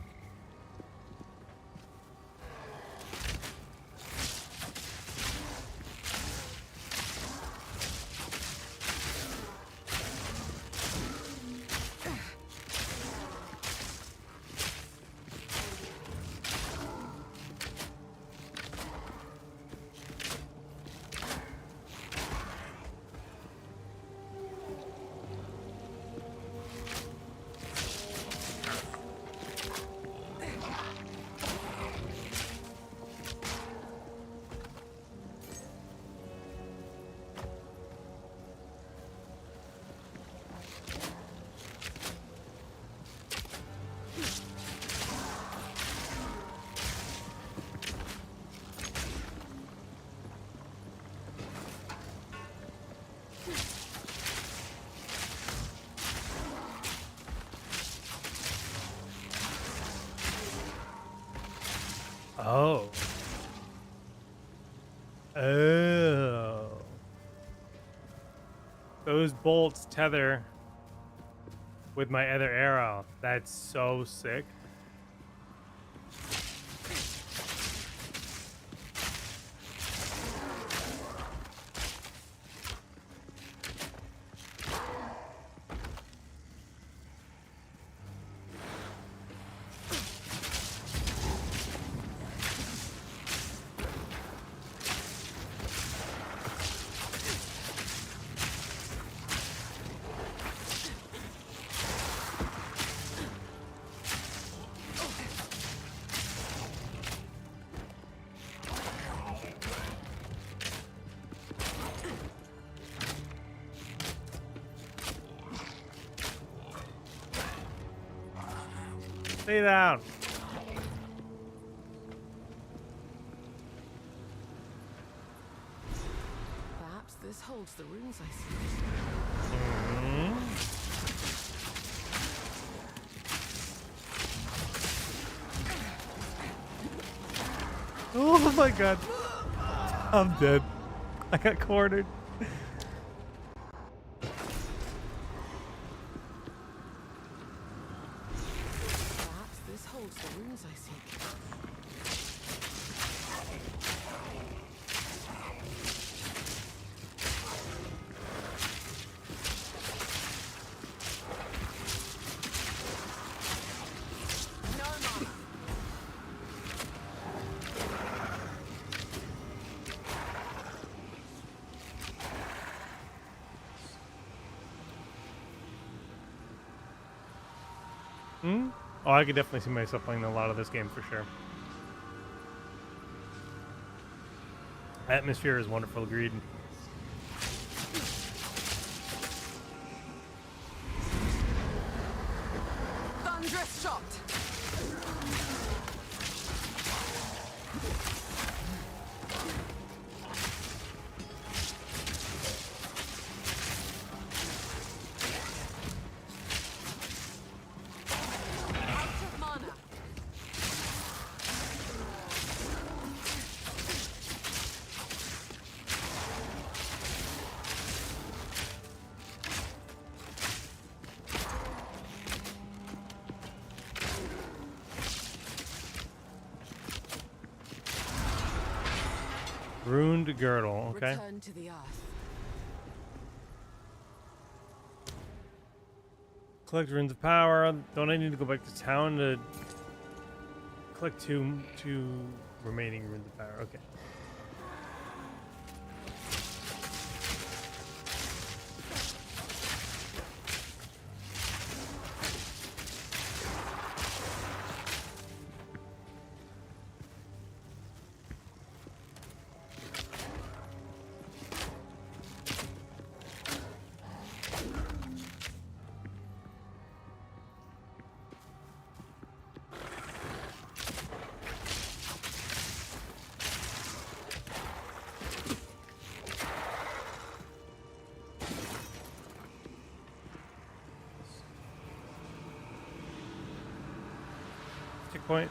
A: Oh. Oh. Those bolts tether with my other arrow. That's so sick. Stay down.
C: Perhaps this holds the runes I see.
A: Oh my god. I'm dead. I got cornered.
C: Perhaps this holds the runes I seek. No mana.
A: Oh, I could definitely see myself playing a lot of this game for sure. Atmosphere is wonderful, agreed.
C: Thunderous shot. Out of mana.
A: Ruined girdle, okay.
C: Return to the earth.
A: Collect runes of power. Don't I need to go back to town to collect two remaining runes of power? Okay. Checkpoint.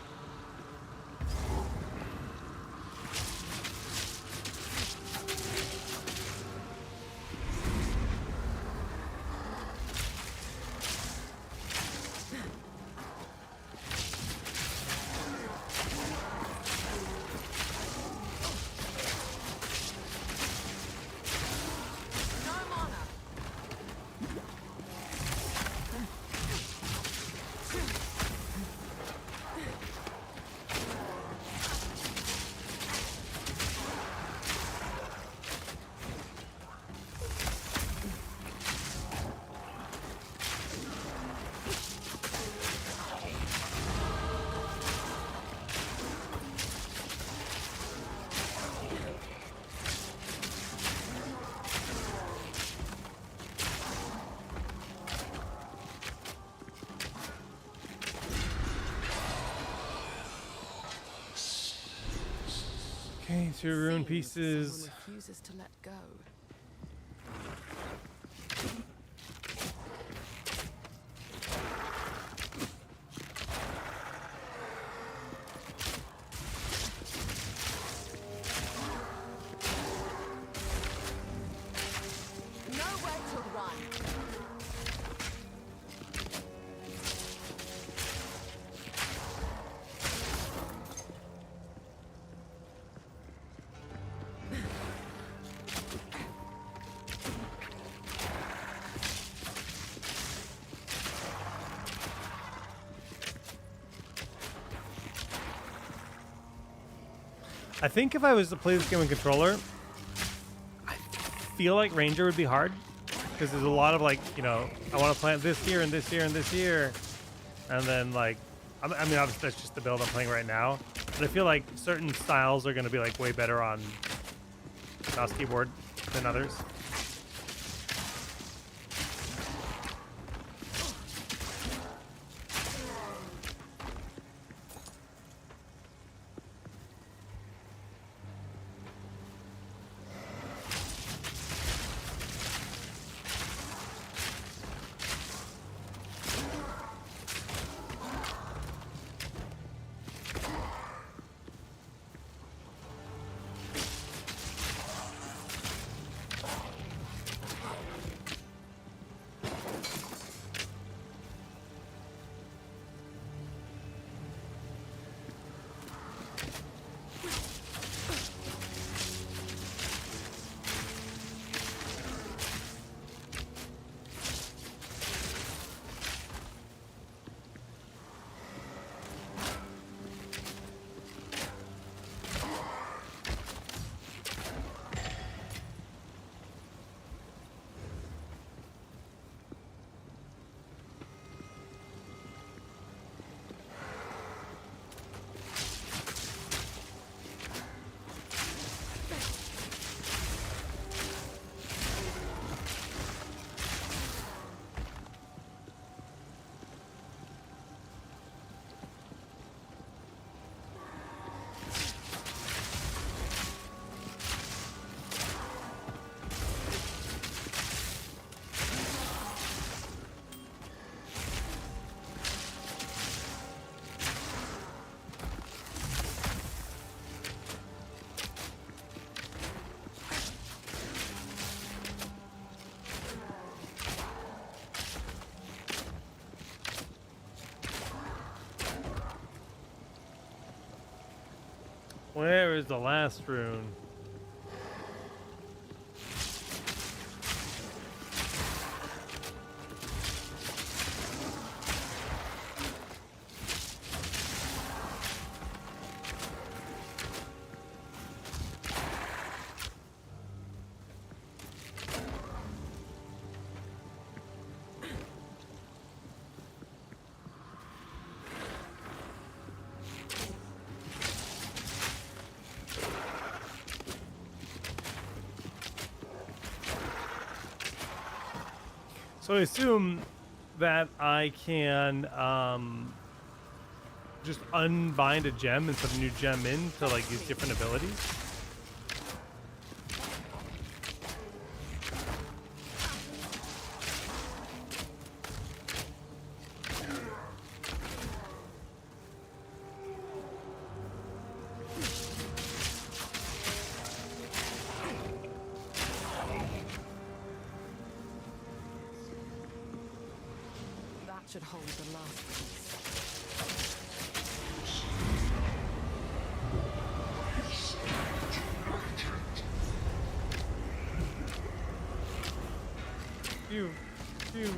C: No mana.
A: Okay, two rune
C: Seems
A: pieces.
C: someone refuses to let go. Nowhere to run.
A: I think if I was to play this game with controller, I feel like Ranger would be hard because there's a lot of like, you know, I want to plant this here and this here and this here, and then like, I mean, obviously that's just the build I'm playing right now, but I feel like certain styles are going to be like way better on mouse keyboard than others. Where is the last rune? So I assume that I can just unbind a gem and put a new gem in to like use different abilities.
C: That should hold the last piece.
A: Phew, phew.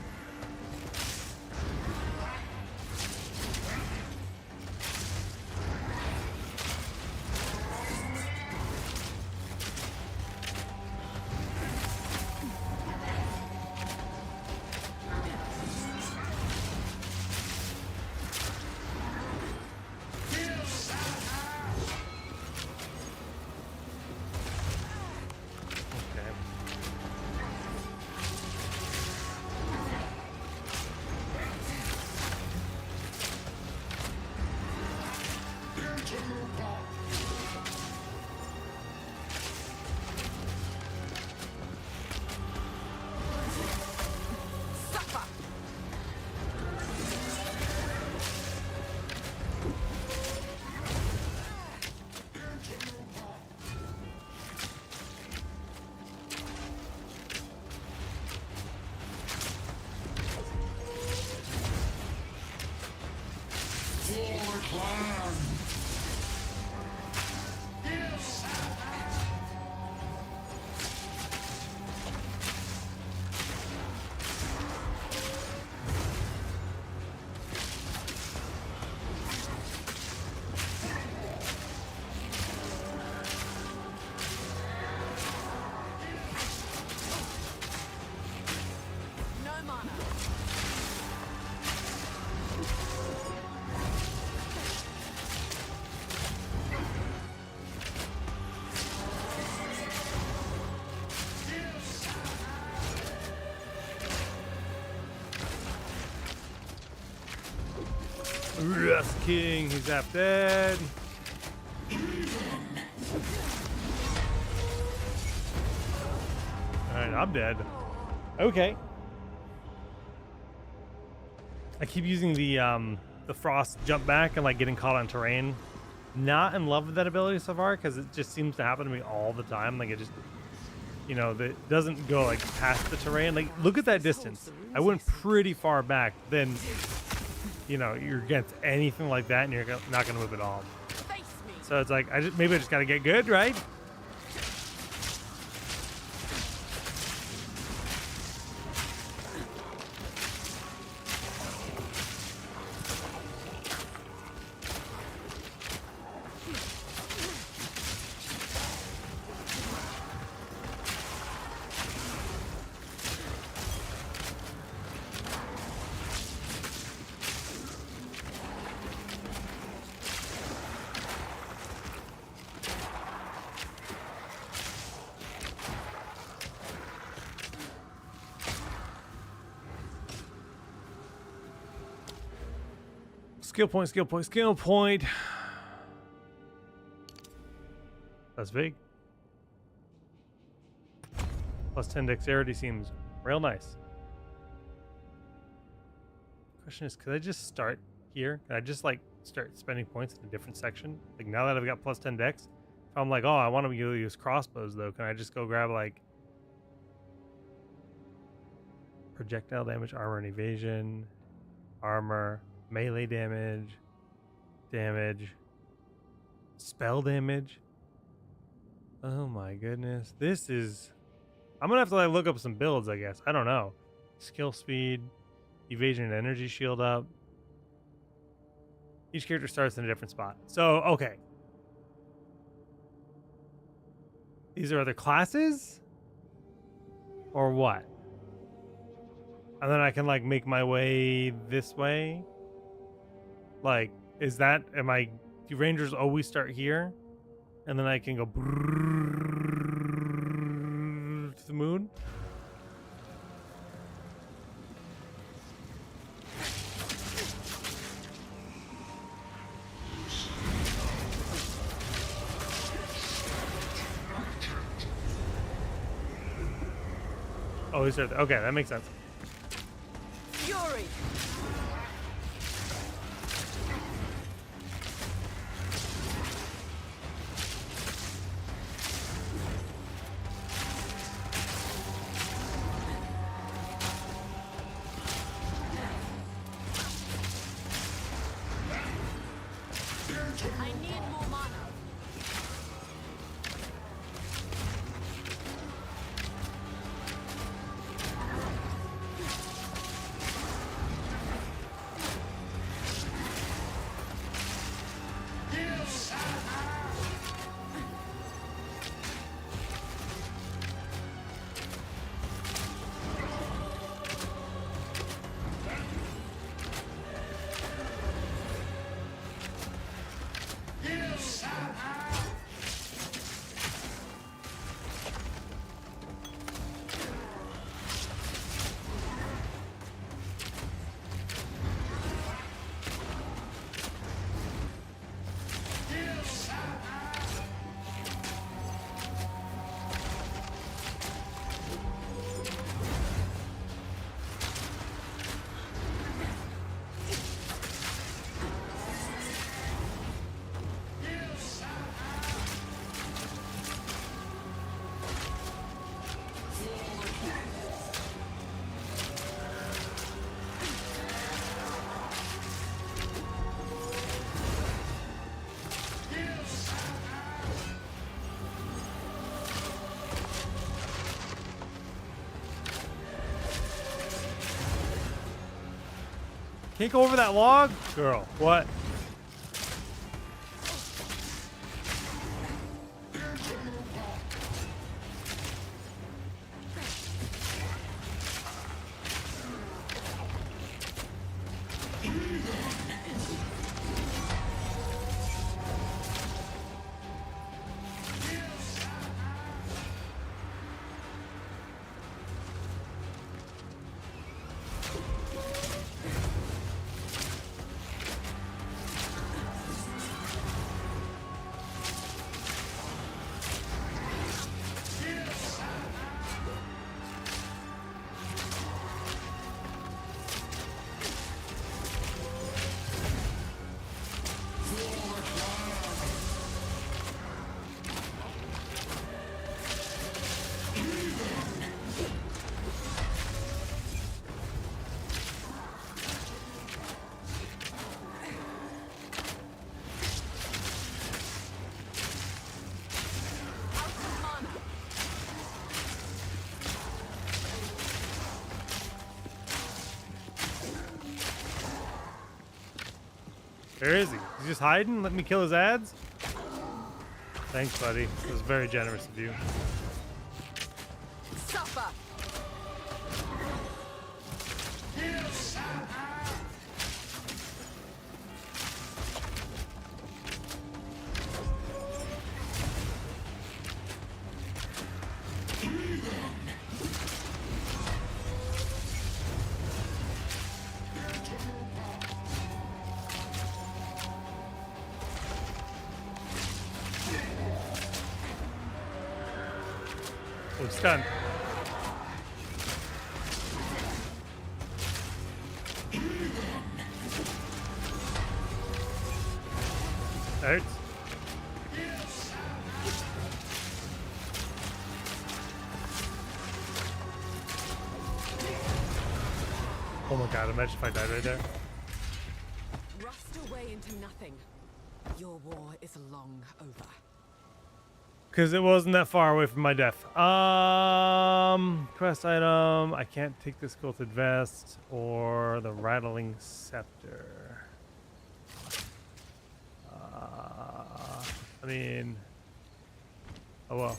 A: Okay. Yes, king. He's half dead. Alright, I'm dead. Okay. I keep using the frost jump back and like getting caught on terrain. Not in love with that ability so far because it just seems to happen to me all the time. Like it just, you know, it doesn't go like past the terrain. Like look at that distance. I went pretty far back. Then, you know, you're against anything like that and you're not gonna move at all. So it's like maybe I just gotta get good, right? Skill point, skill point, skill point. That's big. Plus 10 dexterity seems real nice. Question is, could I just start here? Can I just like start spending points in a different section? Like now that I've got plus 10 dex, if I'm like, oh, I want to use crossbows though, can I just go grab like projectile damage, armor and evasion, armor, melee damage, spell damage. Oh my goodness. This is... I'm gonna have to like look up some builds, I guess. I don't know. Skill speed, evasion and energy shield up. Each character starts in a different spot. So, okay. These are other classes? Or what? And then I can like make my way this way? Like, is that, do rangers always start here? And then I can go to the moon? Oh, we start, okay, that makes sense.
C: Fury! I need more mana.
A: Can't go over that log? Girl, what? Where is he? He's just hiding? Let me kill his ads? Thanks, buddy. This was very generous of you.
C: Suffer!
A: Oh, stunned. That hurts. Oh my god, imagine if I died right there.
C: Rust away into nothing. Your war is long over.
A: Because it wasn't that far away from my death. Quest item. I can't take the Sculpted Vest or the Rattling Scepter. I mean, oh well.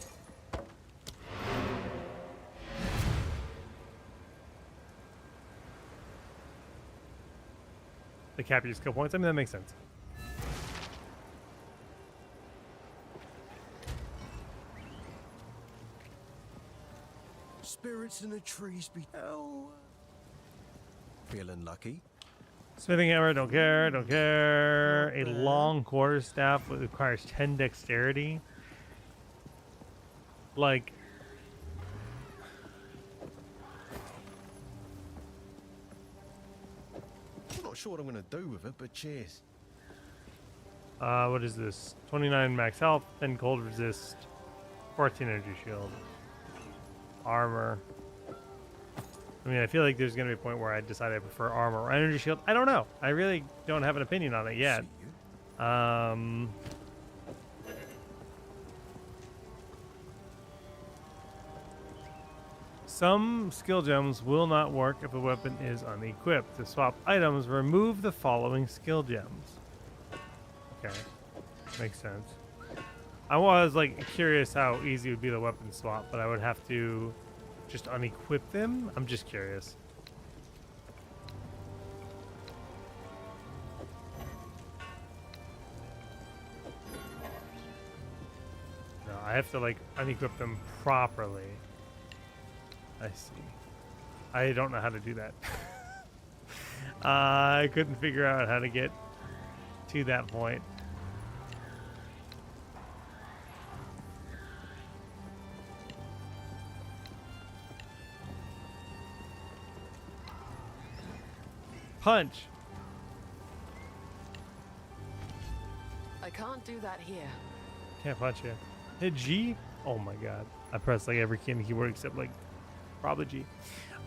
A: They cap your skill points. I mean, that makes sense.
E: Spirits in the trees be hell. Feeling lucky?
A: Smithing hammer, don't care, don't care. A long quarterstaff requires 10 dexterity. Like,
E: I'm not sure what I'm gonna do with it, but cheers.
A: what is this? 29 max health, 10 cold resist, 14 energy shield, armor. I mean, I feel like there's going to be a point where I decide I prefer armor or energy shield. I don't know. I really don't have an opinion on it yet. Some skill gems will not work if a weapon is unequipped. To swap items, remove the following skill gems. Okay, makes sense. I was like curious how easy it would be the weapon swap, but I would have to just unequip them? I'm just curious. No, I have to like unequip them properly. I see. I don't know how to do that. I couldn't figure out how to get to that point. Punch.
C: I can't do that here.
A: Can't punch you. Hit G? Oh my god. I pressed like every key on the keyboard except like probably G.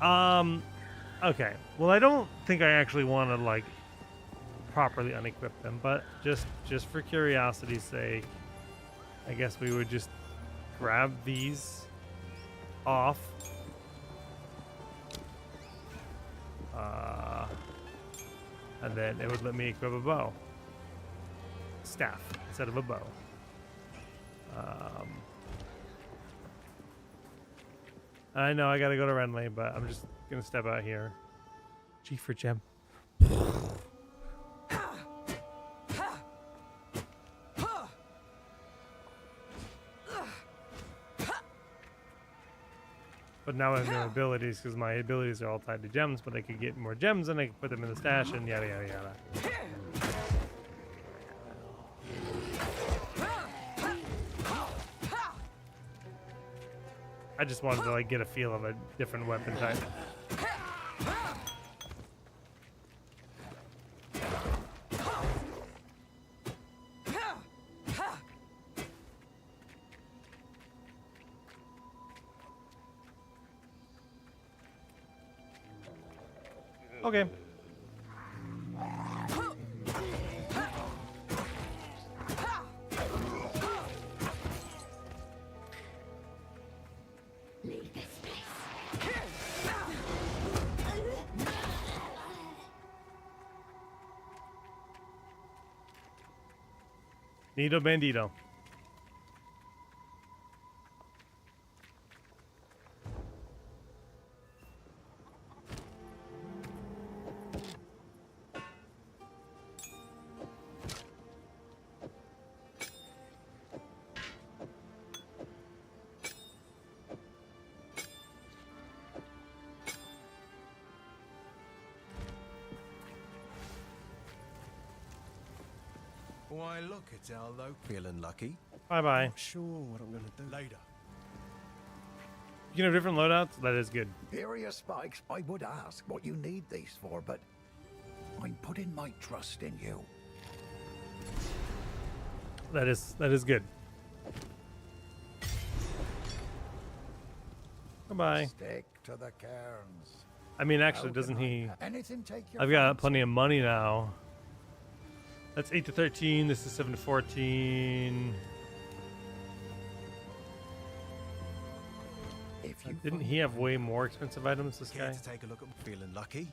A: Okay. Well, I don't think I actually want to like properly unequip them, but just for curiosity's sake, I guess we would just grab these off. And then it would let me equip a bow. Staff instead of a bow. I know I gotta go to Renly, but I'm just gonna step out here. G for gem. But now I have no abilities because my abilities are all tied to gems, but I could get more gems and I could put them in the stash and yada yada yada. I just wanted to like get a feel of a different weapon type. Okay. Nito Bandito.
E: Why, look, it's our local. Feeling lucky?
A: Bye bye.
E: Not sure what I'm gonna do. Later.
A: You can have different loadouts. That is good.
D: Area Spikes, I would ask what you need these for, but I'm putting my trust in you.
A: That is good. Goodbye.
D: Stick to the cairns.
A: I mean, actually,
D: How
A: doesn't
D: can I-
A: he?
D: Anything take your
A: I've got
D: fancy?
A: plenty of money now. That's 8 to 13. This is 7 to 14.
D: If you
A: Didn't
D: find
A: he have way more expensive items, this
E: Care
A: guy?
E: to take a look at feeling lucky?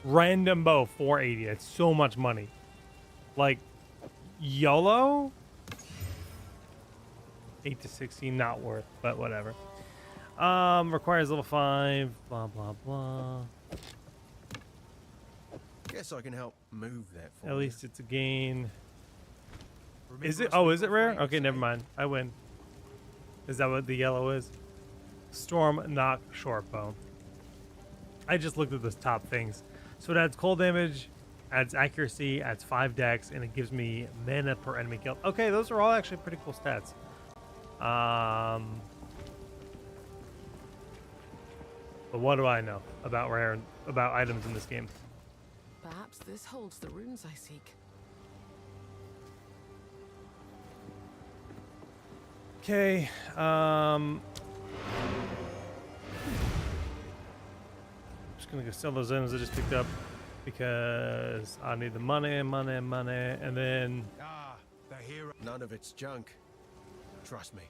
A: Random bow, 480. It's so much money. Like, YOLO? 8 to 16, not worth, but whatever. Requires level 5, blah, blah, blah.
E: Guess I can help move that for
A: At least it's a gain.
E: Remember
A: Is it?
E: us
A: Oh,
E: with
A: is it
E: your
A: rare?
E: friends,
A: Okay, never
E: eh?
A: mind. I win. Is that what the yellow is? Storm knock short bow. I just looked at those top things. So it adds cold damage, adds accuracy, adds 5 dex, and it gives me mana per enemy kill. Okay, those are all actually pretty cool stats. But what do I know about items in this game?
C: Perhaps this holds the runes I seek.
A: Okay, just gonna go sell those items I just picked up because I need the money, and then
E: Ah, the hero. None of it's junk. Trust me.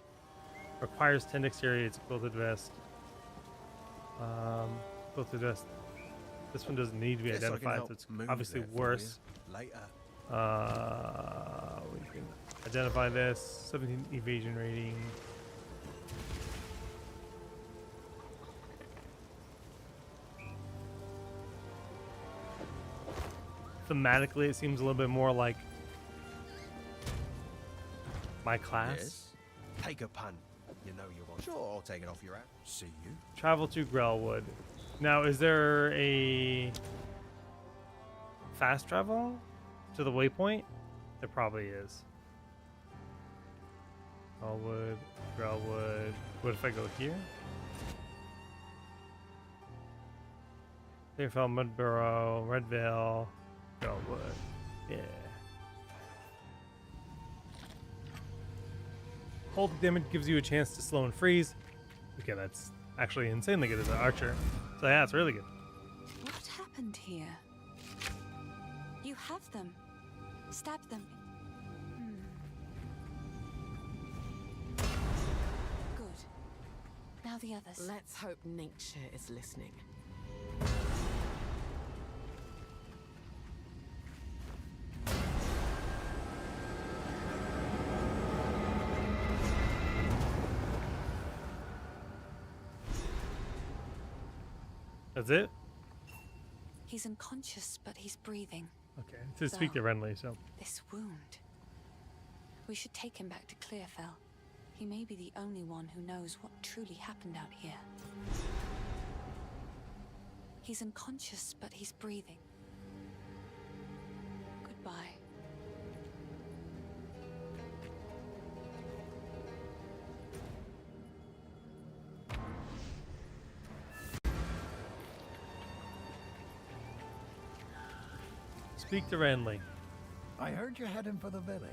A: requires 10 dexterity. It's a quilted vest. Quilted vest. This one doesn't need to be
E: Guess I can
A: identified,
E: help
A: so it's
E: move
A: obviously
E: that for
A: worse.
E: you later.
A: We can identify this. 17 evasion rating. Thematically, it seems a little bit more like my class.
E: Yes. Take a pun. You know you want. Sure, I'll take it off your app. See you.
A: Travel to Grellwood. Now, is there a fast travel to the waypoint? There probably is. Grellwood. What if I go here? Clearfell, Mudburrow, Redvale, Grellwood. Yeah. Cold damage gives you a chance to slow and freeze. Okay, that's actually insanely good as an archer. So yeah, it's really good.
H: What happened here? You have them. Stab them. Good. Now the others.
C: Let's hope nature is listening.
A: That's it?
H: He's unconscious, but he's breathing.
A: Okay. To speak to Renly, so.
H: This wound. We should take him back to Clearfell. He may be the only one who knows what truly happened out here. He's unconscious, but he's breathing. Goodbye.
A: Speak to Renly.
D: I heard you're heading for the village.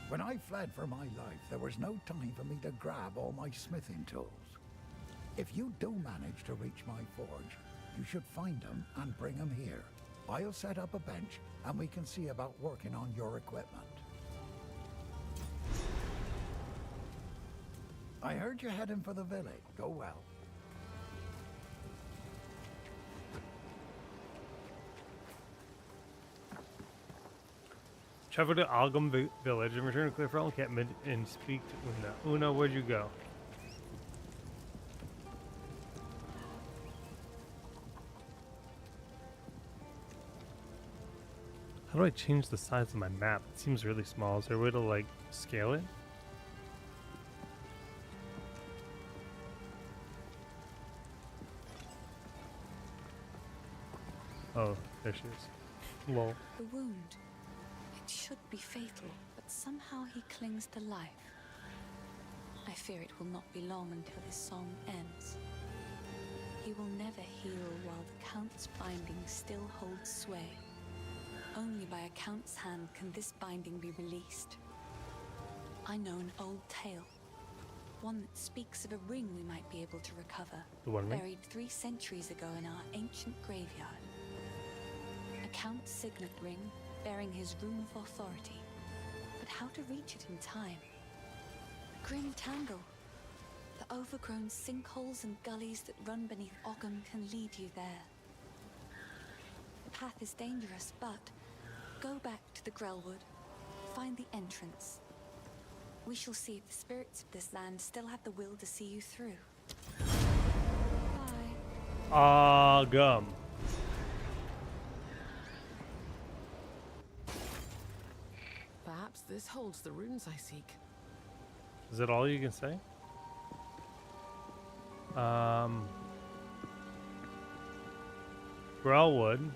D: When I fled for my life, there was no time for me to grab all my smithing tools. If you do manage to reach my forge, you should find them and bring them here. I'll set up a bench and we can see about working on your equipment. I heard you're heading for the village. Go well.
A: Travel to Algum village and return to Clifford encampment and speak to Una. Una, where'd you go? How do I change the size of my map? It seems really small. Is there a way to like scale it? Oh, there she is. Lol.
H: The wound. It should be fatal, but somehow he clings to life. I fear it will not be long until his song ends. He will never heal while the Count's binding still holds sway. Only by a Count's hand can this binding be released. I know an old tale. One that speaks of a ring we might be able to recover.
A: The one ring?
H: Buried 3 centuries ago in our ancient graveyard. A Count's signet ring bearing his rune of authority. But how to reach it in time? A grim tangle. The overgrown sinkholes and gullies that run beneath Ogham can lead you there. The path is dangerous, but go back to the Grellwood. Find the entrance. We shall see if the spirits of this land still have the will to see you through. Bye.
A: Ogham.
C: Perhaps this holds the runes I seek.
A: Is that all you can say? Grellwood.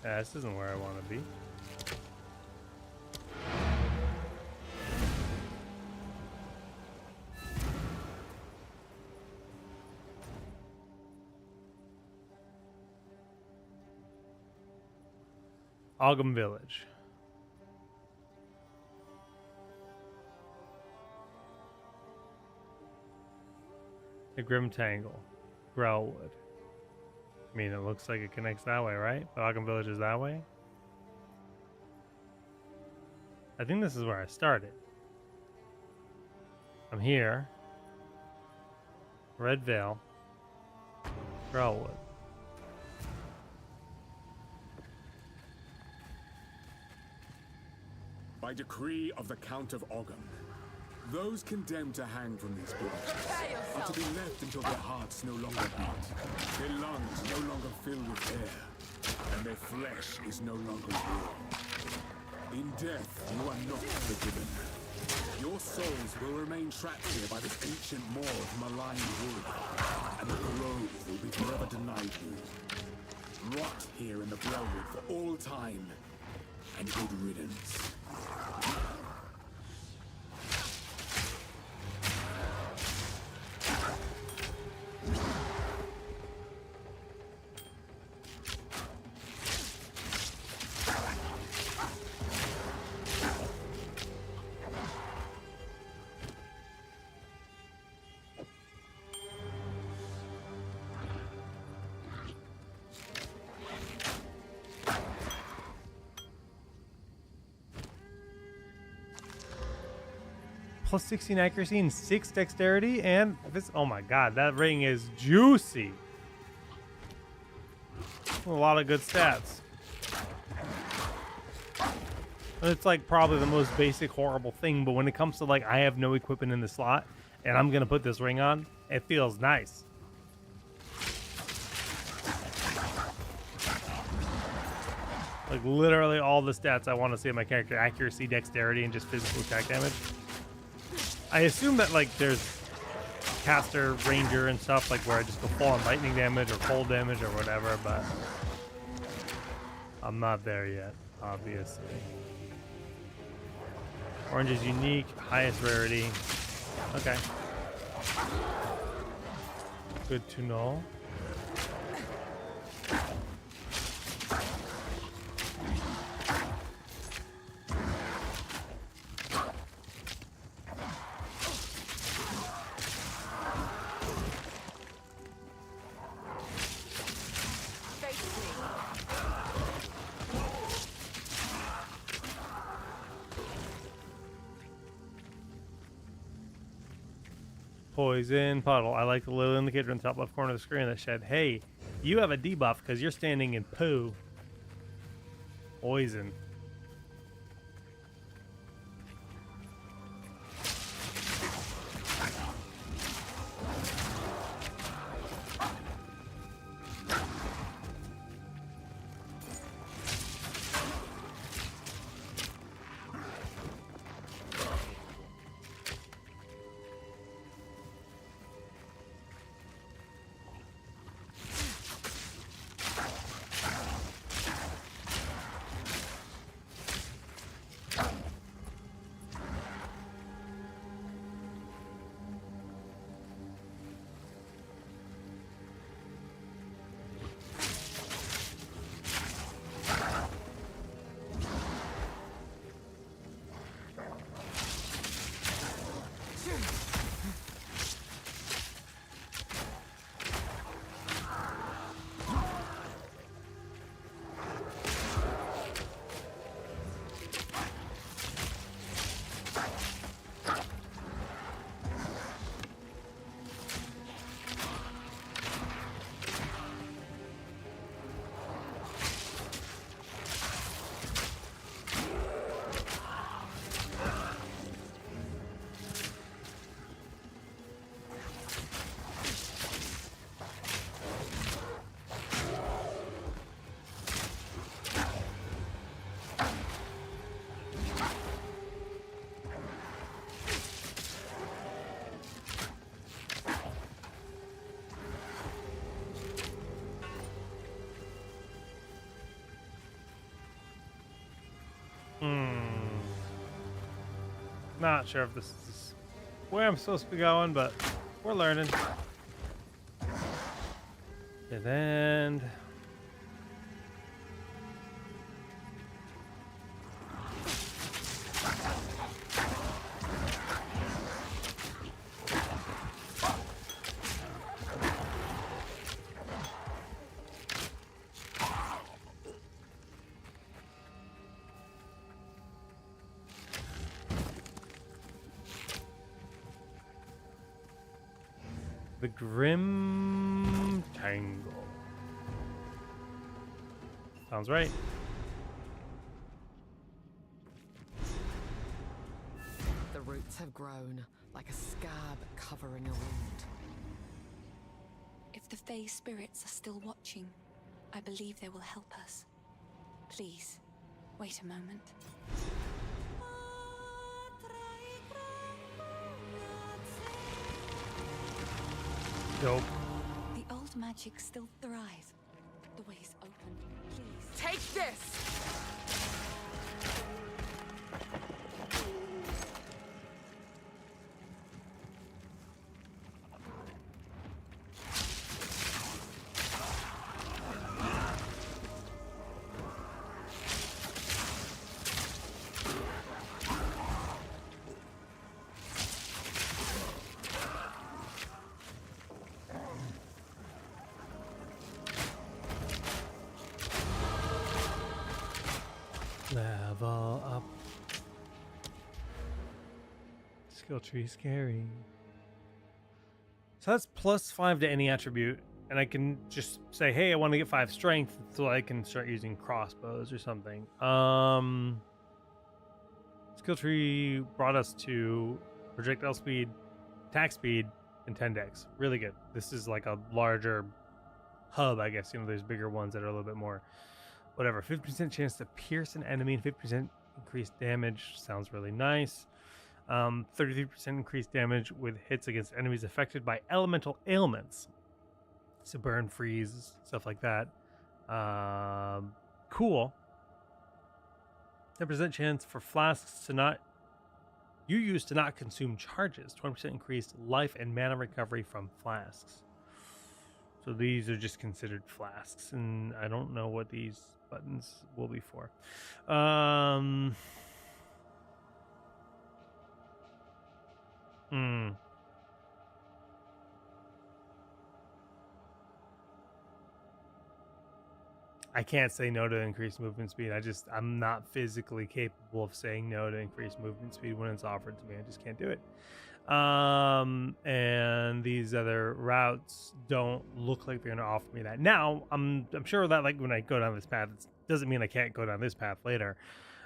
A: Yeah, this isn't where I want to be. Ogham Village. The Grim Tangle. Grellwood. I mean, it looks like it connects that way, right? But Ogham Village is that way? I think this is where I started. I'm here. Red Veil. Grellwood.
F: By decree of the Count of Ogham, those condemned to hang from these branches are to be left until their hearts no longer beat, their lungs no longer fill with air, and their flesh is no longer warm. In death, you are not forgiven. Your souls will remain trapped here by this ancient moor of maligned wood, and the grove will be forever denied you. Rot here in the Grellwood for all time, and good riddance.
A: Plus 16 accuracy and 6 dexterity, and this, oh my god, that ring is juicy. A lot of good stats. And it's like probably the most basic horrible thing, but when it comes to like I have no equipment in the slot and I'm gonna put this ring on, it feels nice. Like literally all the stats I want to see in my character: accuracy, dexterity, and just physical attack damage. I assume that like there's caster, ranger, and stuff like where I just go full on lightning damage or cold damage or whatever, but I'm not there yet, obviously. Orange is unique, highest rarity. Okay. Good to know. Poison puddle. I like the little indicator in the top left corner of the screen that said, hey, you have a debuff because you're standing in poo. Poison. Not sure if this is where I'm supposed to be going, but we're learning. And then the Grim Tangle. Sounds right.
C: The roots have grown like a scab covering a wound.
H: If the Fae spirits are still watching, I believe they will help us. Please, wait a moment.
A: Dope.
H: The old magic still thrives. The way is open. Please.
C: Take this!
A: Level up. Skill tree scary. So that's +5 to any attribute, and I can just say, hey, I want to get 5 strength, so I can start using crossbows or something. Skill tree brought us to projectile speed, attack speed, and 10 dex. Really good. This is like a larger hub, I guess. You know, there's bigger ones that are a little bit more whatever. 50% chance to pierce an enemy and 50% increased damage. Sounds really nice. 33% increased damage with hits against enemies affected by elemental ailments. So burn, freeze, stuff like that. Cool. 10% chance for flasks to not consume charges. 20% increased life and mana recovery from flasks. So these are just considered flasks, and I don't know what these buttons will be for. I can't say no to increased movement speed. I'm not physically capable of saying no to increased movement speed when it's offered to me. I just can't do it. And these other routes don't look like they're gonna offer me that. Now, I'm sure that like when I go down this path, it doesn't mean I can't go down this path later.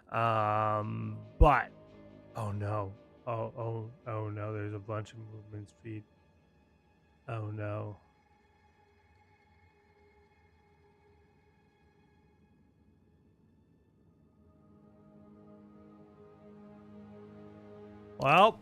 A: But oh no, oh no, there's a bunch of movement speed. Oh no. Well,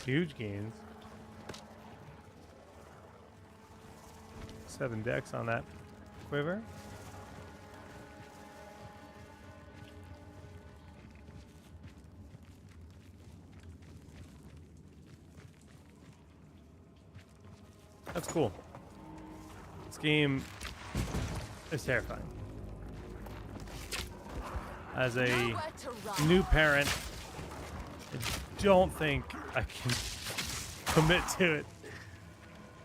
A: huge gains. 7 decks on that quiver. That's cool. This game is terrifying. As a new parent, I don't think I can commit to it.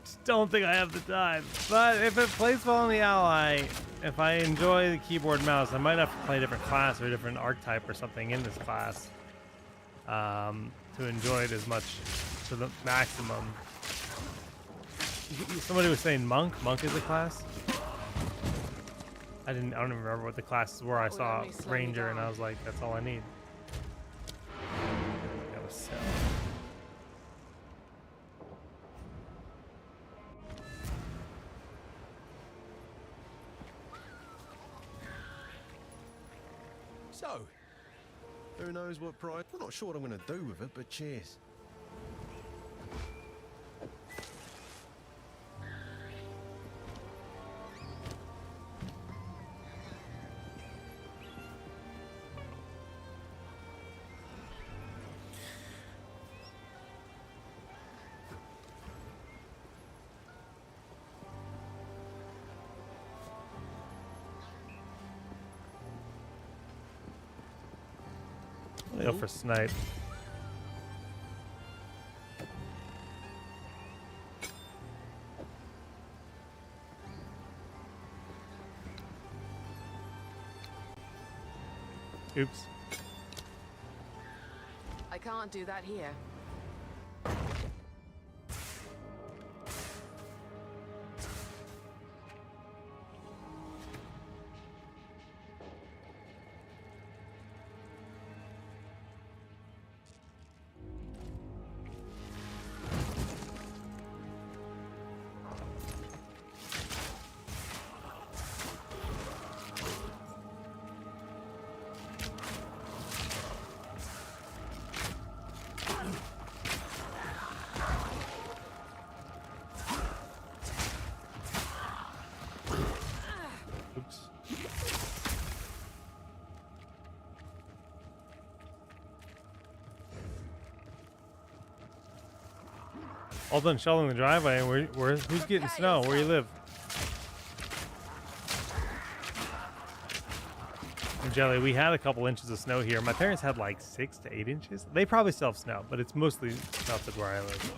A: Just don't think I have the time. But if it plays well on the ally, if I enjoy the keyboard mouse, I might have to play a different class or a different archetype or something in this class to enjoy it as much to the maximum. Somebody was saying monk. Monk is a class. I don't even remember what the classes were. I saw ranger and I was like, that's all I need. Gotta sell.
E: So, who knows what price? I'm not sure what I'm going to do with it, but cheers.
A: Go for snipe. Oops.
C: I can't do that here.
A: Oops. All done shoveling the driveway. Who's getting snow? Where you live? Jelly, we had a couple inches of snow here. My parents had like 6 to 8 inches. They probably still have snow, but it's mostly melted where I live.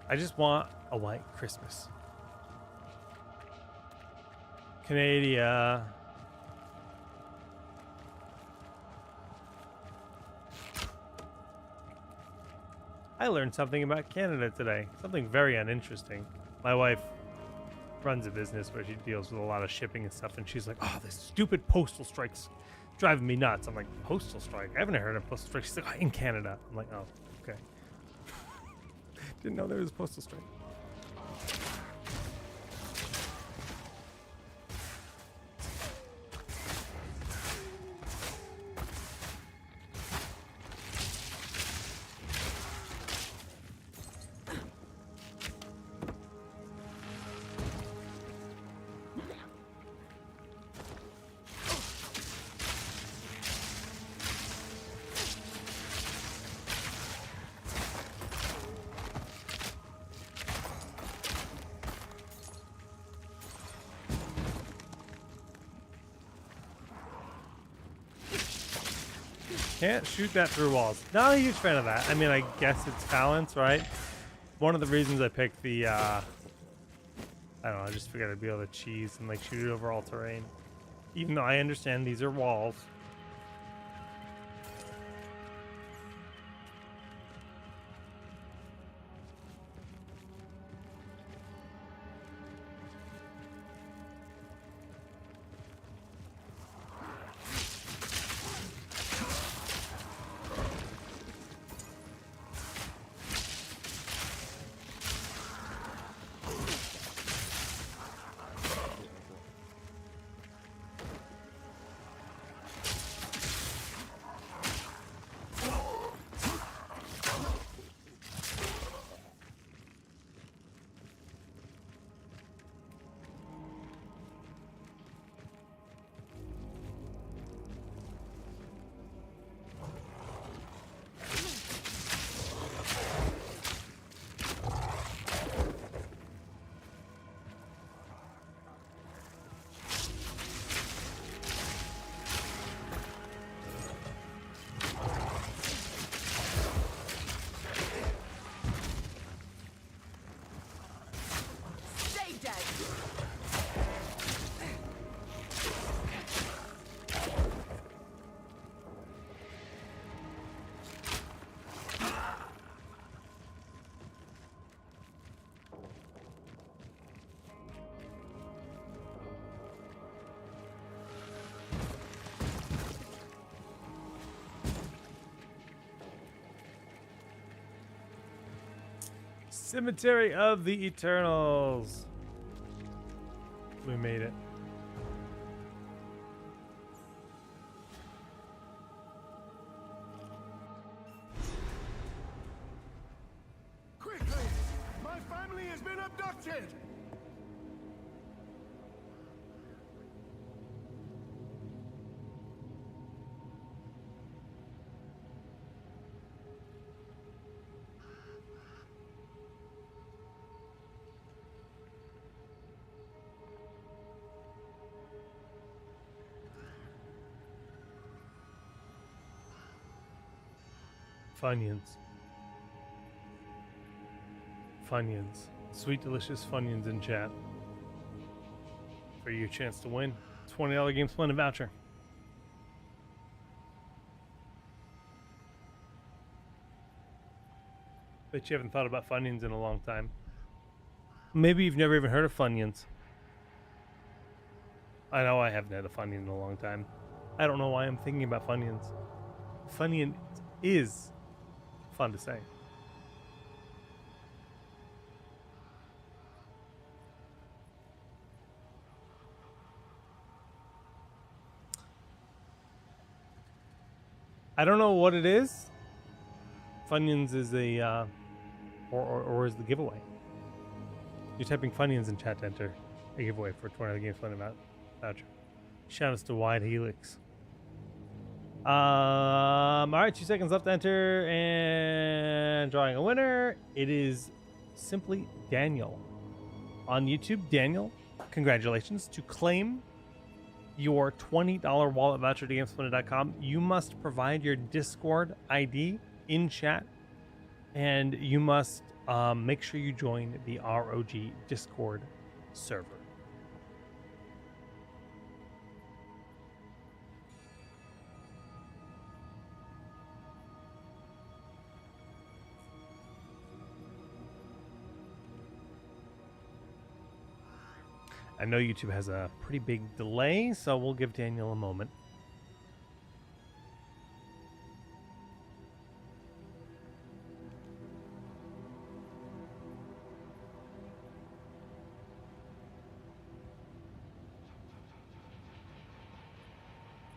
A: I just want a white Christmas. Canada. I learned something about Canada today. Something very uninteresting. My wife runs a business where she deals with a lot of shipping and stuff, and she's like, oh, this stupid postal strike's driving me nuts. I'm like, postal strike? I haven't heard of postal strike. She's like, oh, in Canada. I'm like, oh, okay. Didn't know there was a postal strike. Can't shoot that through walls. Not a huge fan of that. I mean, I guess it's balance, right? One of the reasons I picked the, I don't know, I just figured I'd be able to cheese and like shoot it over all terrain. Even though I understand these are walls. Cemetery of the Eternals. We made it.
B: Quickly! My family has been abducted!
A: Funyuns. Funyuns. Sweet, delicious Funyuns in chat. For your chance to win. $20 Game Splendid voucher. Bet you haven't thought about Funyuns in a long time. Maybe you've never even heard of Funyuns. I know I haven't had a Funyun in a long time. I don't know why I'm thinking about Funyuns. Funyun is fun to say. I don't know what it is. Funyuns is a, or is the giveaway. You're typing Funyuns in chat to enter a giveaway for $20 Game Splendid voucher. Shout outs to Wide Helix. All right, 2 seconds left to enter and drawing a winner. It is simply Daniel on YouTube. Daniel, congratulations. To claim your $20 wallet voucher to GameSplendid.com, you must provide your Discord ID in chat, and you must make sure you join the ROG Discord server. I know YouTube has a pretty big delay, so we'll give Daniel a moment.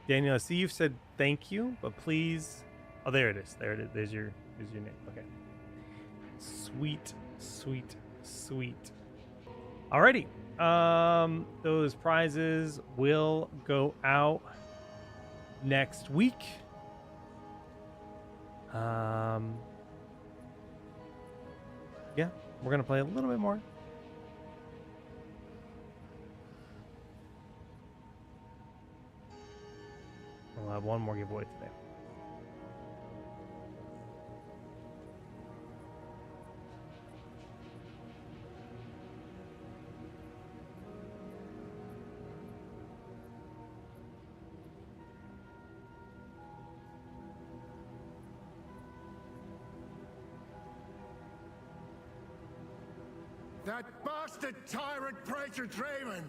A: Daniel, I see you've said thank you, but please. Oh, there it is. There it is. There's your name. Okay. Sweet, sweet, sweet. Alrighty. Those prizes will go out next week. Yeah, we're gonna play a little bit more. We'll have one more giveaway today.
B: That bastard tyrant Praetor Draven!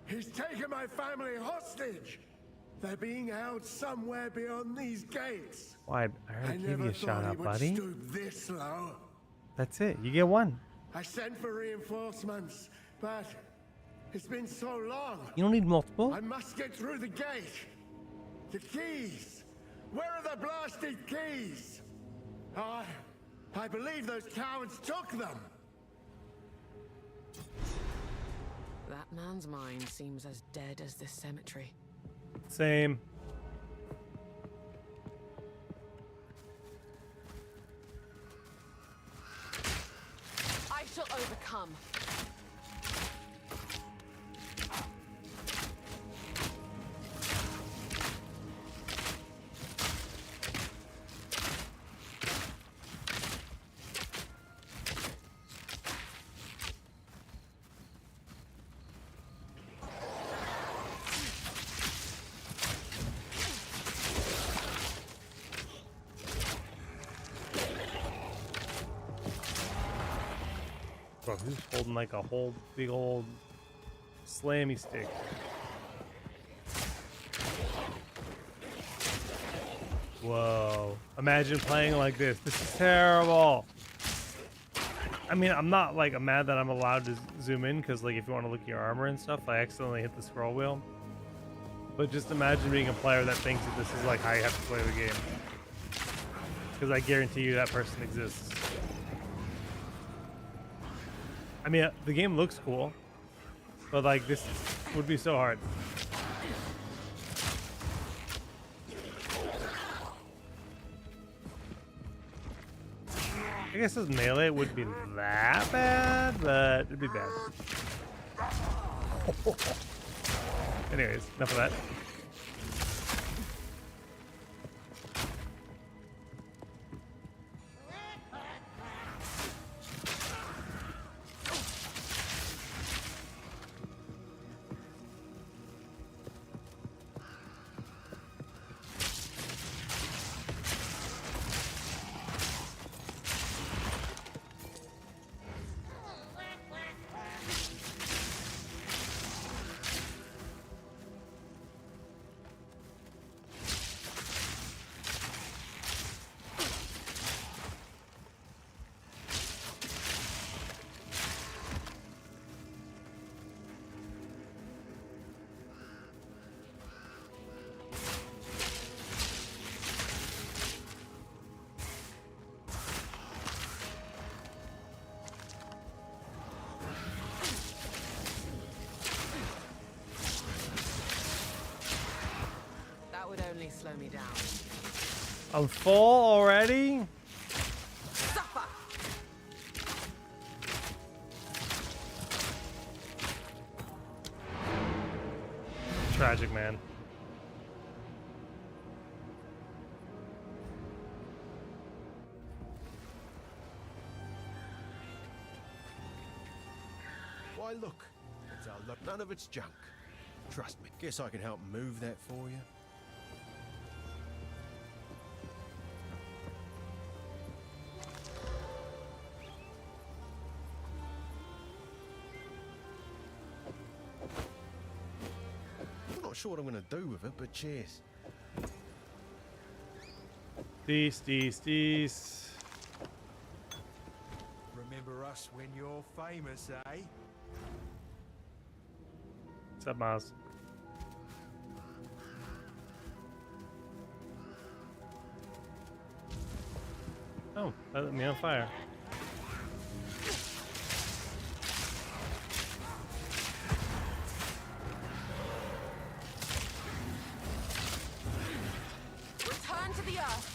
B: He's taken my family hostage! They're being held somewhere beyond these gates.
A: Why? I already gave you a shout out, buddy.
B: Stoop this low.
A: That's it. You get one.
B: I sent for reinforcements, but it's been so long.
A: You don't need multiple.
B: I must get through the gate. The keys. Where are the blasted keys? I believe those cowards took them.
C: That man's mind seems as dead as this cemetery.
A: Same.
C: I shall overcome.
A: Bro, who's holding like a whole big old slammy stick? Whoa. Imagine playing like this. This is terrible. I mean, I'm not like, I'm mad that I'm allowed to zoom in because like if you want to look at your armor and stuff, I accidentally hit the scroll wheel. But just imagine being a player that thinks that this is like how you have to play the game. Because I guarantee you that person exists. I mean, the game looks cool, but like this would be so hard. I guess as melee it wouldn't be that bad, but it'd be bad. Anyways, enough of that.
C: That would only slow me down.
A: I'm full already?
C: Suffer!
A: Tragic, man.
E: Why, look. It's our luck. None of it's junk. Trust me. Guess I can help move that for you. I'm not sure what I'm going to do with it, but cheers.
A: Dees.
E: Remember us when you're famous, eh?
A: What's up, Miles? Oh, that lit me on fire.
C: Return to the earth.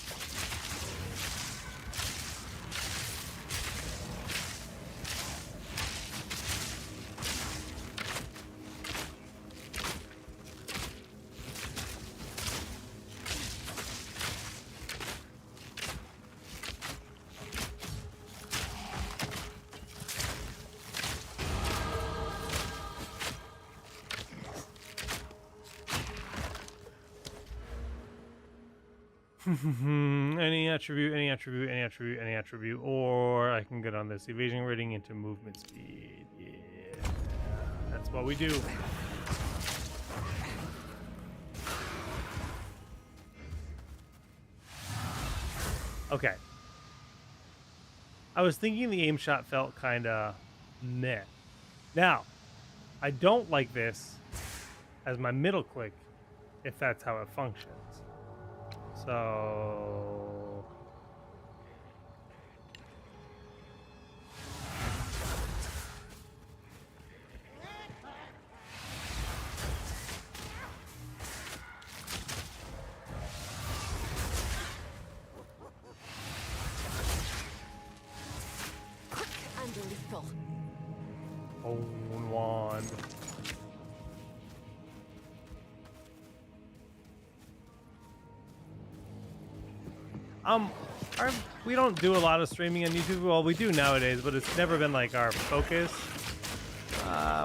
A: Any attribute, any attribute, any attribute, any attribute, or I can get on this evasion rating into movement speed. Yeah, that's what we do. Okay. I was thinking the aim shot felt kind of meh. Now, I don't like this as my middle click if that's how it functions. So
C: Quick and lethal.
A: own wand. We don't do a lot of streaming on YouTube. Well, we do nowadays, but it's never been like our focus.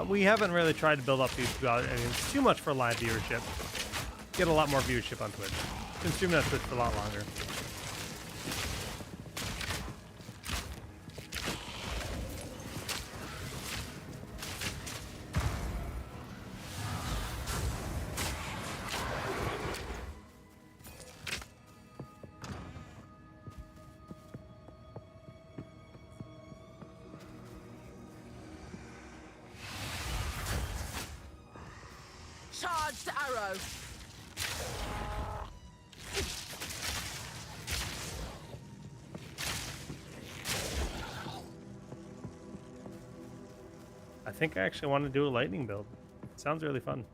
A: We haven't really tried to build up YouTube. I mean, it's too much for live viewership. Get a lot more viewership on Twitch. Been streaming on Twitch for a lot longer.
C: Charged arrow.
A: I think I actually want to do a lightning build. It sounds really fun.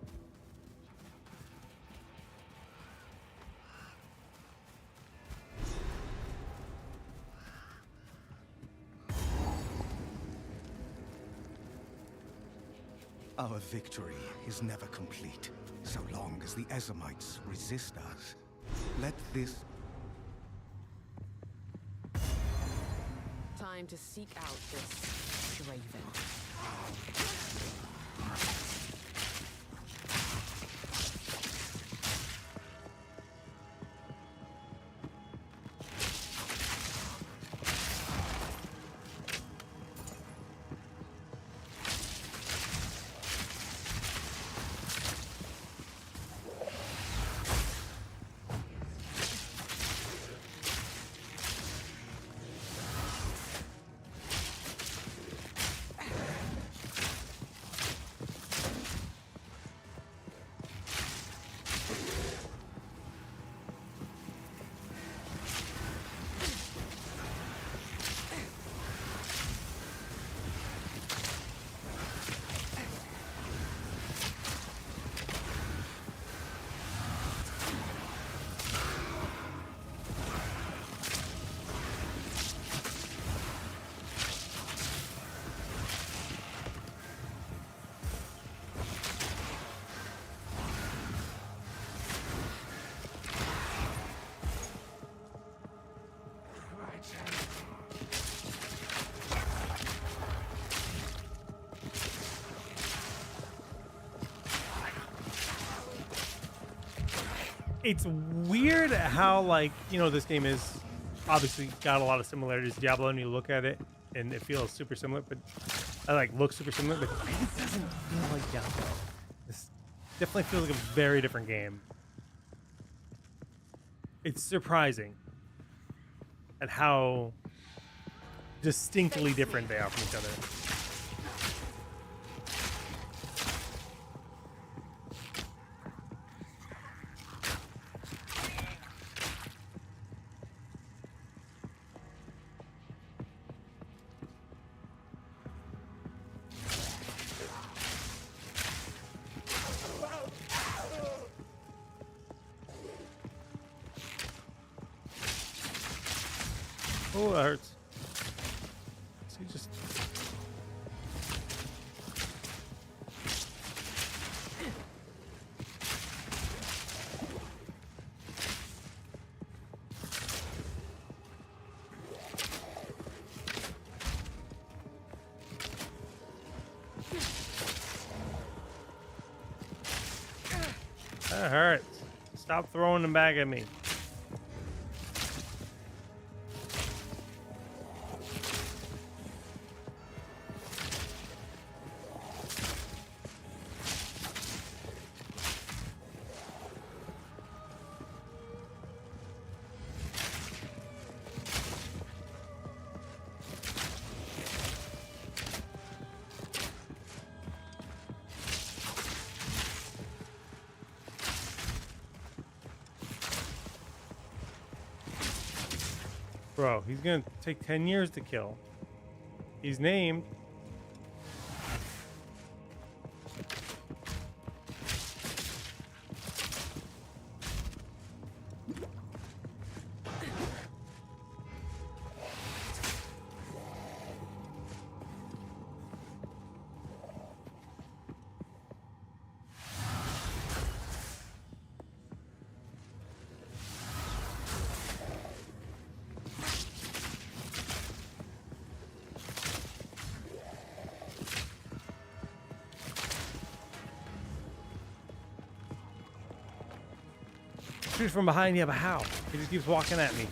I: Our victory is never complete, so long as the Ezamites resist us. Let this...
C: Time to seek out this Draven.
A: It's weird how, like, you know, this game is obviously got a lot of similarities to Diablo, and you look at it and it feels super similar, but like looks super similar, but it doesn't feel like Diablo. This definitely feels like a very different game. It's surprising at how distinctly different they are from each other. Oh, that hurts. So you just. That hurts. Stop throwing them back at me. Bro, he's gonna take 10 years to kill. He's named. Shoot from behind, yeah, but how? He just keeps walking at me.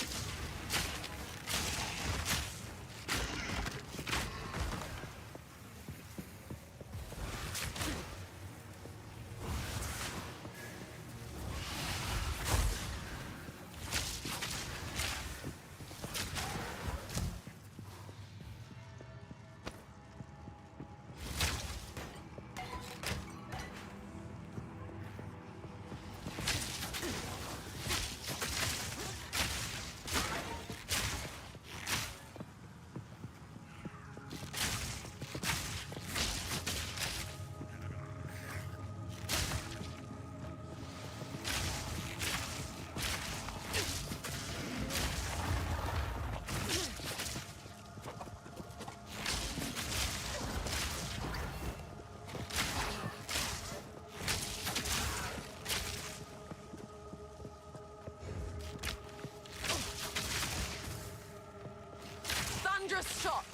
C: Thunderous shot.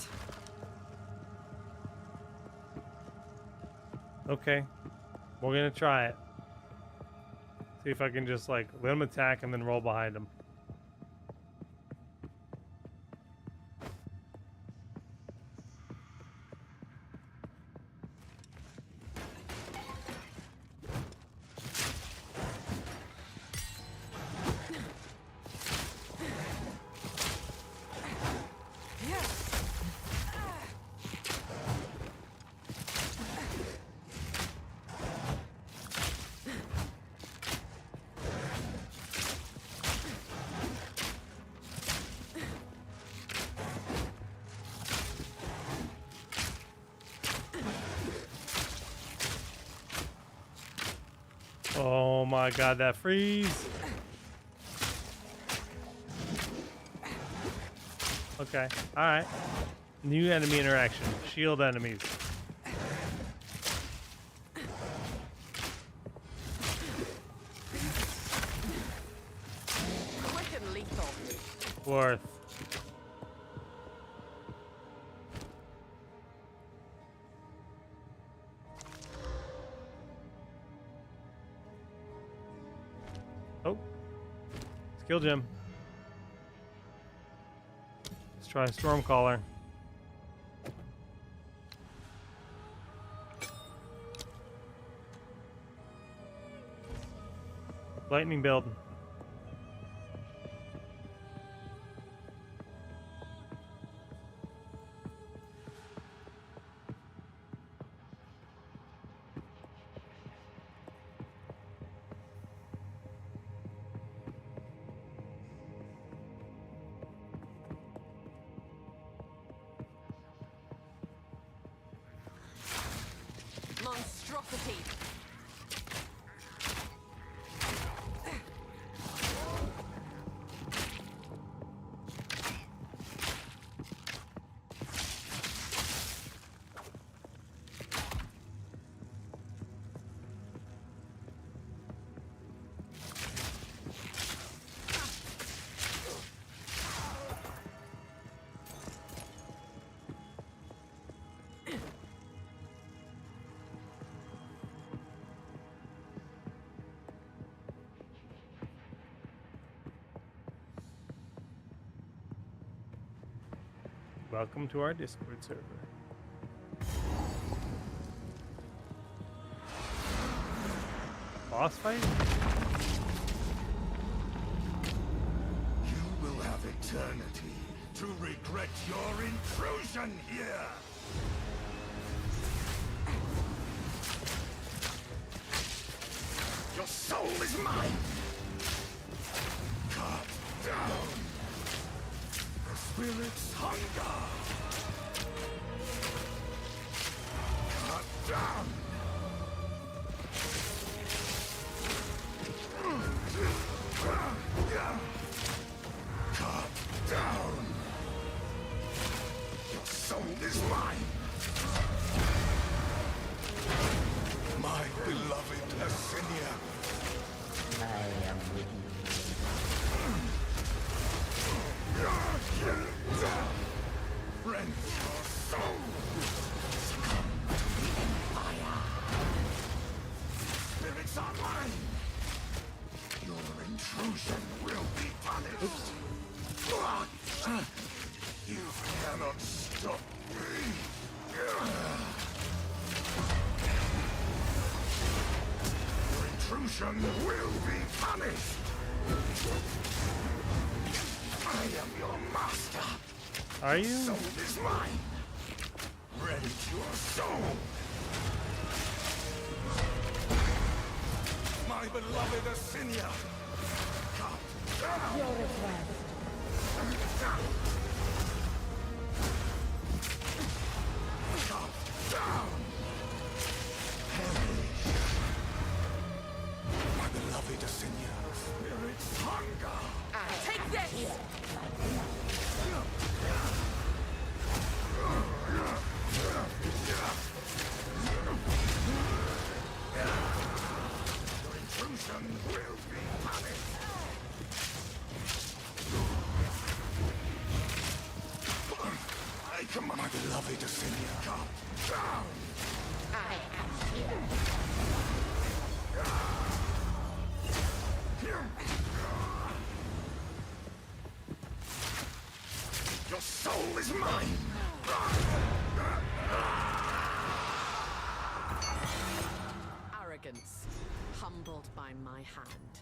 A: Okay. We're gonna try it. See if I can just like let him attack and then roll behind him. Oh my god, that freeze. Okay, alright. New enemy interaction. Shield enemies.
C: Quick and lethal.
A: Worth. Oh. Skill gem. Let's try Stormcaller. Lightning build.
C: Monstrosity.
A: Welcome to our Discord server. Boss fight?
B: You will have eternity to regret your intrusion here. Your soul is mine. Cut down the spirit's hunger. Cut down. Cut down. Your soul is mine. My beloved Asinia.
J: I am with
B: Rend your soul. Succumb to the Empire. Spirits are mine. Your intrusion will be punished. You cannot stop me. Your intrusion will be punished. I am your master.
A: Are you?
B: Soul is mine. Rend your soul. My beloved Asinia. Cut down.
J: your request.
B: Cut down. Perish. My beloved Asinia. Spirit's hunger.
C: Take this!
B: Your intrusion will be punished. I command my beloved Asinia. Come down.
J: I am here.
B: Your soul is mine.
C: Arrogance, humbled by my hand.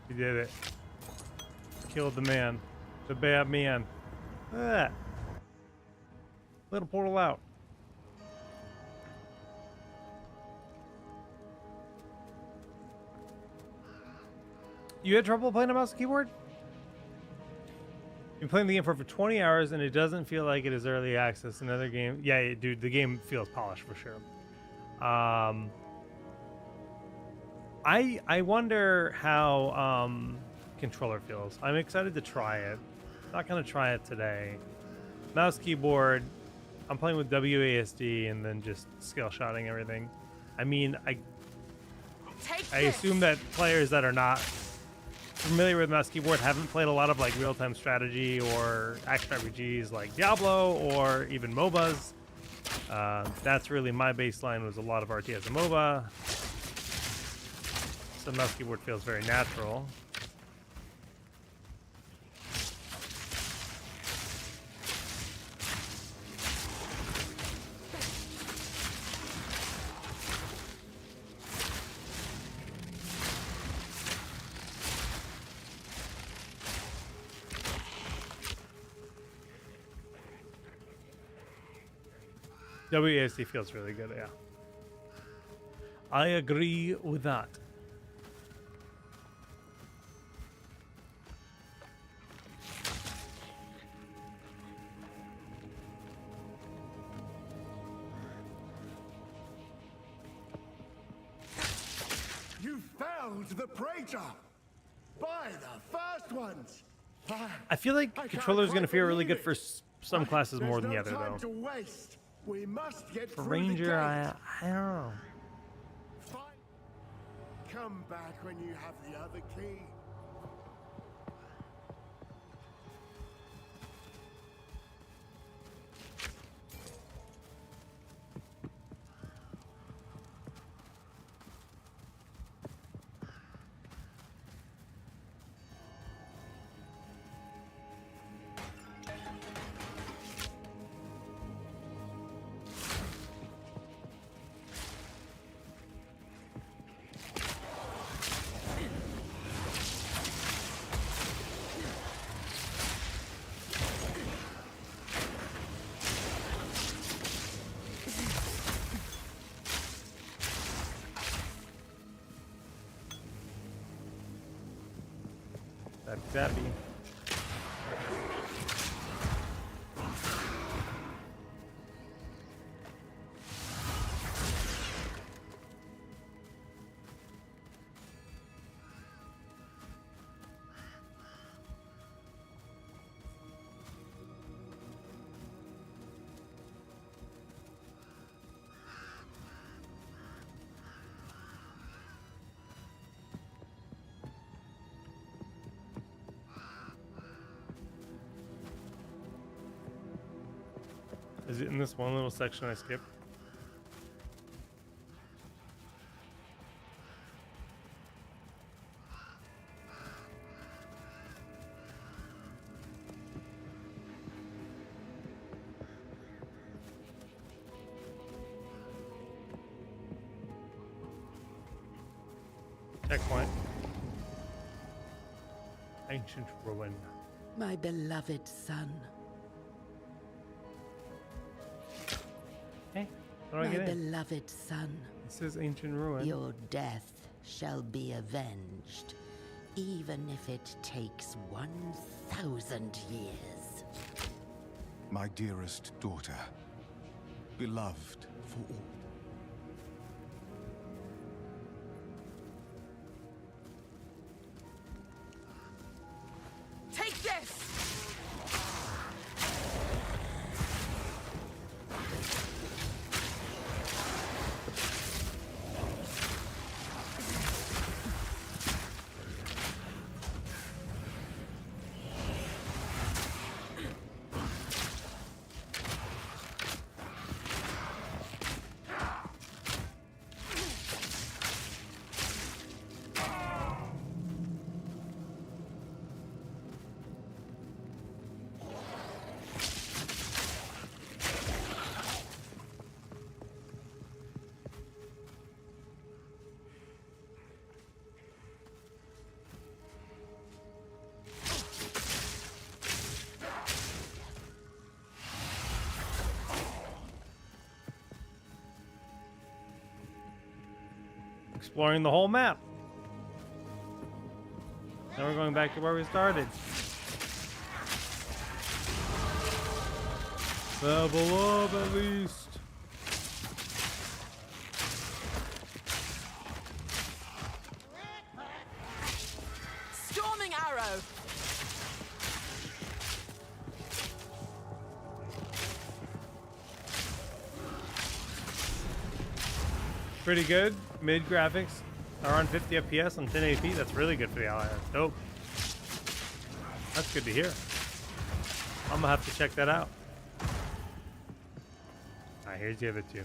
A: You did it. Killed the man. The bad man. Ah. Little portal out. You had trouble playing a mouse and keyboard? You've been playing the game for over 20 hours and it doesn't feel like it is early access. Another game. Yeah, dude, the game feels polished for sure. I wonder how controller feels. I'm excited to try it. Not gonna try it today. Mouse keyboard. I'm playing with WASD and then just skill shotting everything. I mean, I assume that players that are not familiar with mouse keyboard haven't played a lot of like real-time strategy or action RPGs like Diablo or even MOBAs. That's really my baseline, was a lot of RTS and MOBA. So mouse keyboard feels very natural. WASD feels really good, yeah. I agree with that.
B: You felled the Praetor. By the first ones.
A: I feel like controller's gonna feel really good for some classes more than the other, though.
B: To waste. We must get
A: For
B: through
A: Ranger,
B: the
A: I don't know.
B: Come back when you have the other key.
A: Zappy. Is it in this one little section I skipped? Checkpoint. Ancient ruin.
C: My beloved son.
A: Hey, how do I
C: My
A: get in?
C: beloved son.
A: This is ancient ruin.
C: Your death shall be avenged, even if it takes 1,000 years.
I: My dearest daughter, beloved for all.
C: Take this!
A: Exploring the whole map. Now we're going back to where we started. Level up at least.
C: Storming arrow!
A: Pretty good. Mid graphics are on 50 FPS on 1080p. That's really good for the ally. That's dope. That's good to hear. I'm gonna have to check that out. Alright, here's the other two.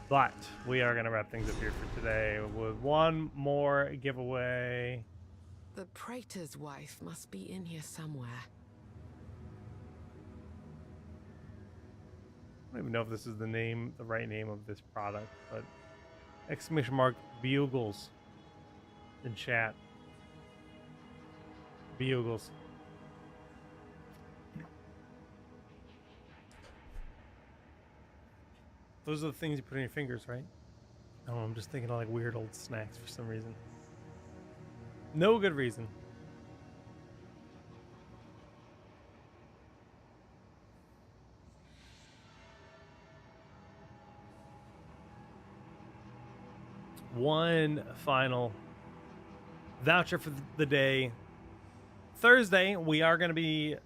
A: But we are gonna wrap things up here for today with one more giveaway.
C: The Praetor's wife must be in here somewhere.
A: I don't even know if this is the right name of this product, but exclamation mark bugles in chat. Bugles. Those are the things you put in your fingers, right? I don't know, I'm just thinking of like weird old snacks for some reason. No good reason. One final voucher for the day. Thursday, we are going to be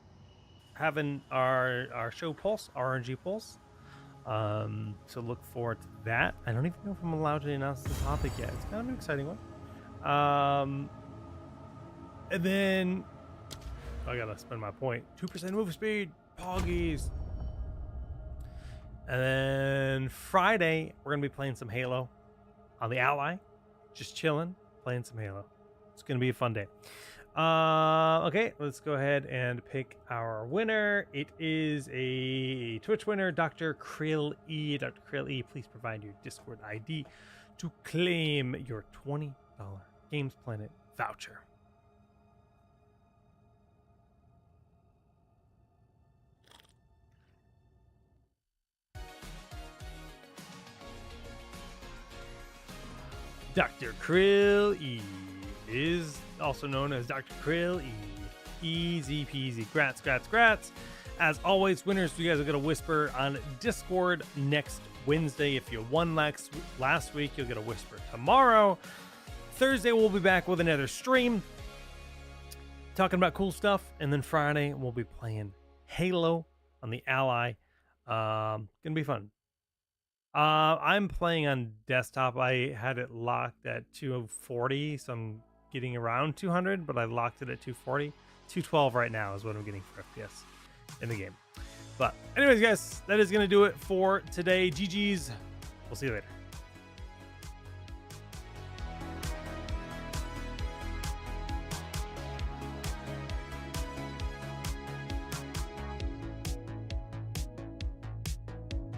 A: having our show pulse, RNG pulse. So look forward to that. I don't even know if I'm allowed to announce the topic yet. It's kind of an exciting one. And then I gotta spend my point. 2% move speed, poggies. And then Friday, we're gonna be playing some Halo on the Ally, just chilling, playing some Halo. It's gonna be a fun day. Okay, let's go ahead and pick our winner. It is a Twitch winner, Dr. Krill E. Dr. Krill E, please provide your Discord ID to claim your $20 Games Planet voucher. Dr. Krill E. is also known as Dr. Krill E. Easy peasy. Grats, grats, grats. As always, winners, you guys are going to whisper on Discord next Wednesday. If you won last week, you'll get a whisper tomorrow. Thursday, we'll be back with another stream talking about cool stuff. And then Friday, we'll be playing Halo on the Ally. Gonna be fun. I'm playing on desktop. I had it locked at 240, so I'm getting around 200, but I locked it at 240. 212 right now is what I'm getting for FPS in the game. But anyways, guys, that is going to do it for today. GG's. We'll see you later.